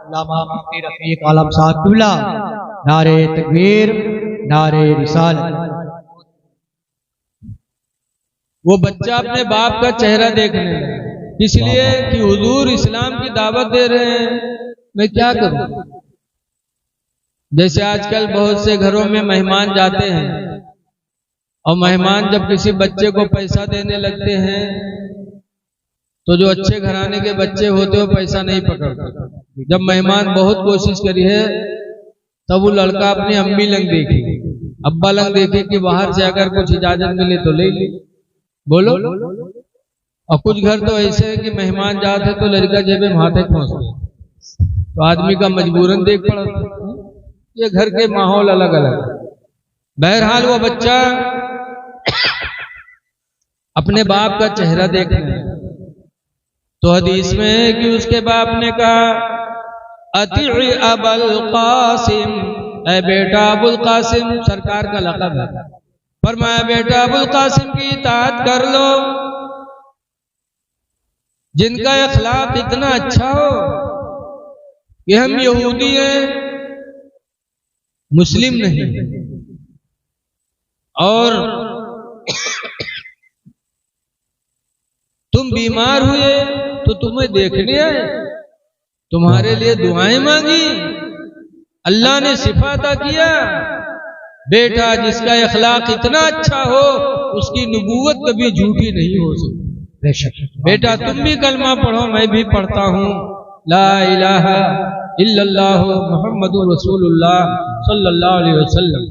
अल्लामा मुफ्ती रफीक आलम साहब कुल्ला। नारे तकबीर, नारे रिसालत। वो बच्चा अपने बाप का चेहरा देखने लगा, इसलिए कि हुजूर इस्लाम की दावत दे रहे हैं, मैं क्या करूं। जैसे आजकल बहुत से घरों में मेहमान जाते हैं और मेहमान जब किसी बच्चे को पैसा देने लगते हैं तो जो अच्छे घराने के बच्चे होते हो पैसा नहीं पकड़ते। जब मेहमान बहुत कोशिश करी है तब वो लड़का अपनी अम्मी लंग देखी, अब्बा लंग देखे कि बाहर से अगर कुछ इजाजत मिले तो ले ली, बोलो। और कुछ घर तो ऐसे है कि मेहमान जाते तो लड़का जेबे में हाथे पहुंचते, तो आदमी का मजबूरन देख पड़ता। ये घर के माहौल अलग अलग। बहरहाल वो बच्चा अपने बाप का चेहरा देखने, तो हदीस में है कि उसके बाप ने कहा, अति अबुल कासिम, ऐ बेटा अबुल कासिम, सरकार का लक़ब है। फरमाया बेटा अबुल कासिम की इताअत कर लो, जिनका अखलाक इतना अच्छा हो कि हम यहूदी हैं मुस्लिम नहीं। और तुम बीमार हुए तो तुम्हें देखने आए, तुम्हारे लिए दुआएं मांगी, अल्लाह ने शिफा अता किया। बेटा जिसका अखलाक इतना अच्छा हो उसकी नबूवत कभी झूठी नहीं हो सकती। बेटा तुम भी कलमा पढ़ो, मैं भी पढ़ता हूँ, ला इलाहा इल्लल्लाहु मुहम्मदुर रसूलुल्लाह सल्लल्लाहु अलैहि वसल्लम।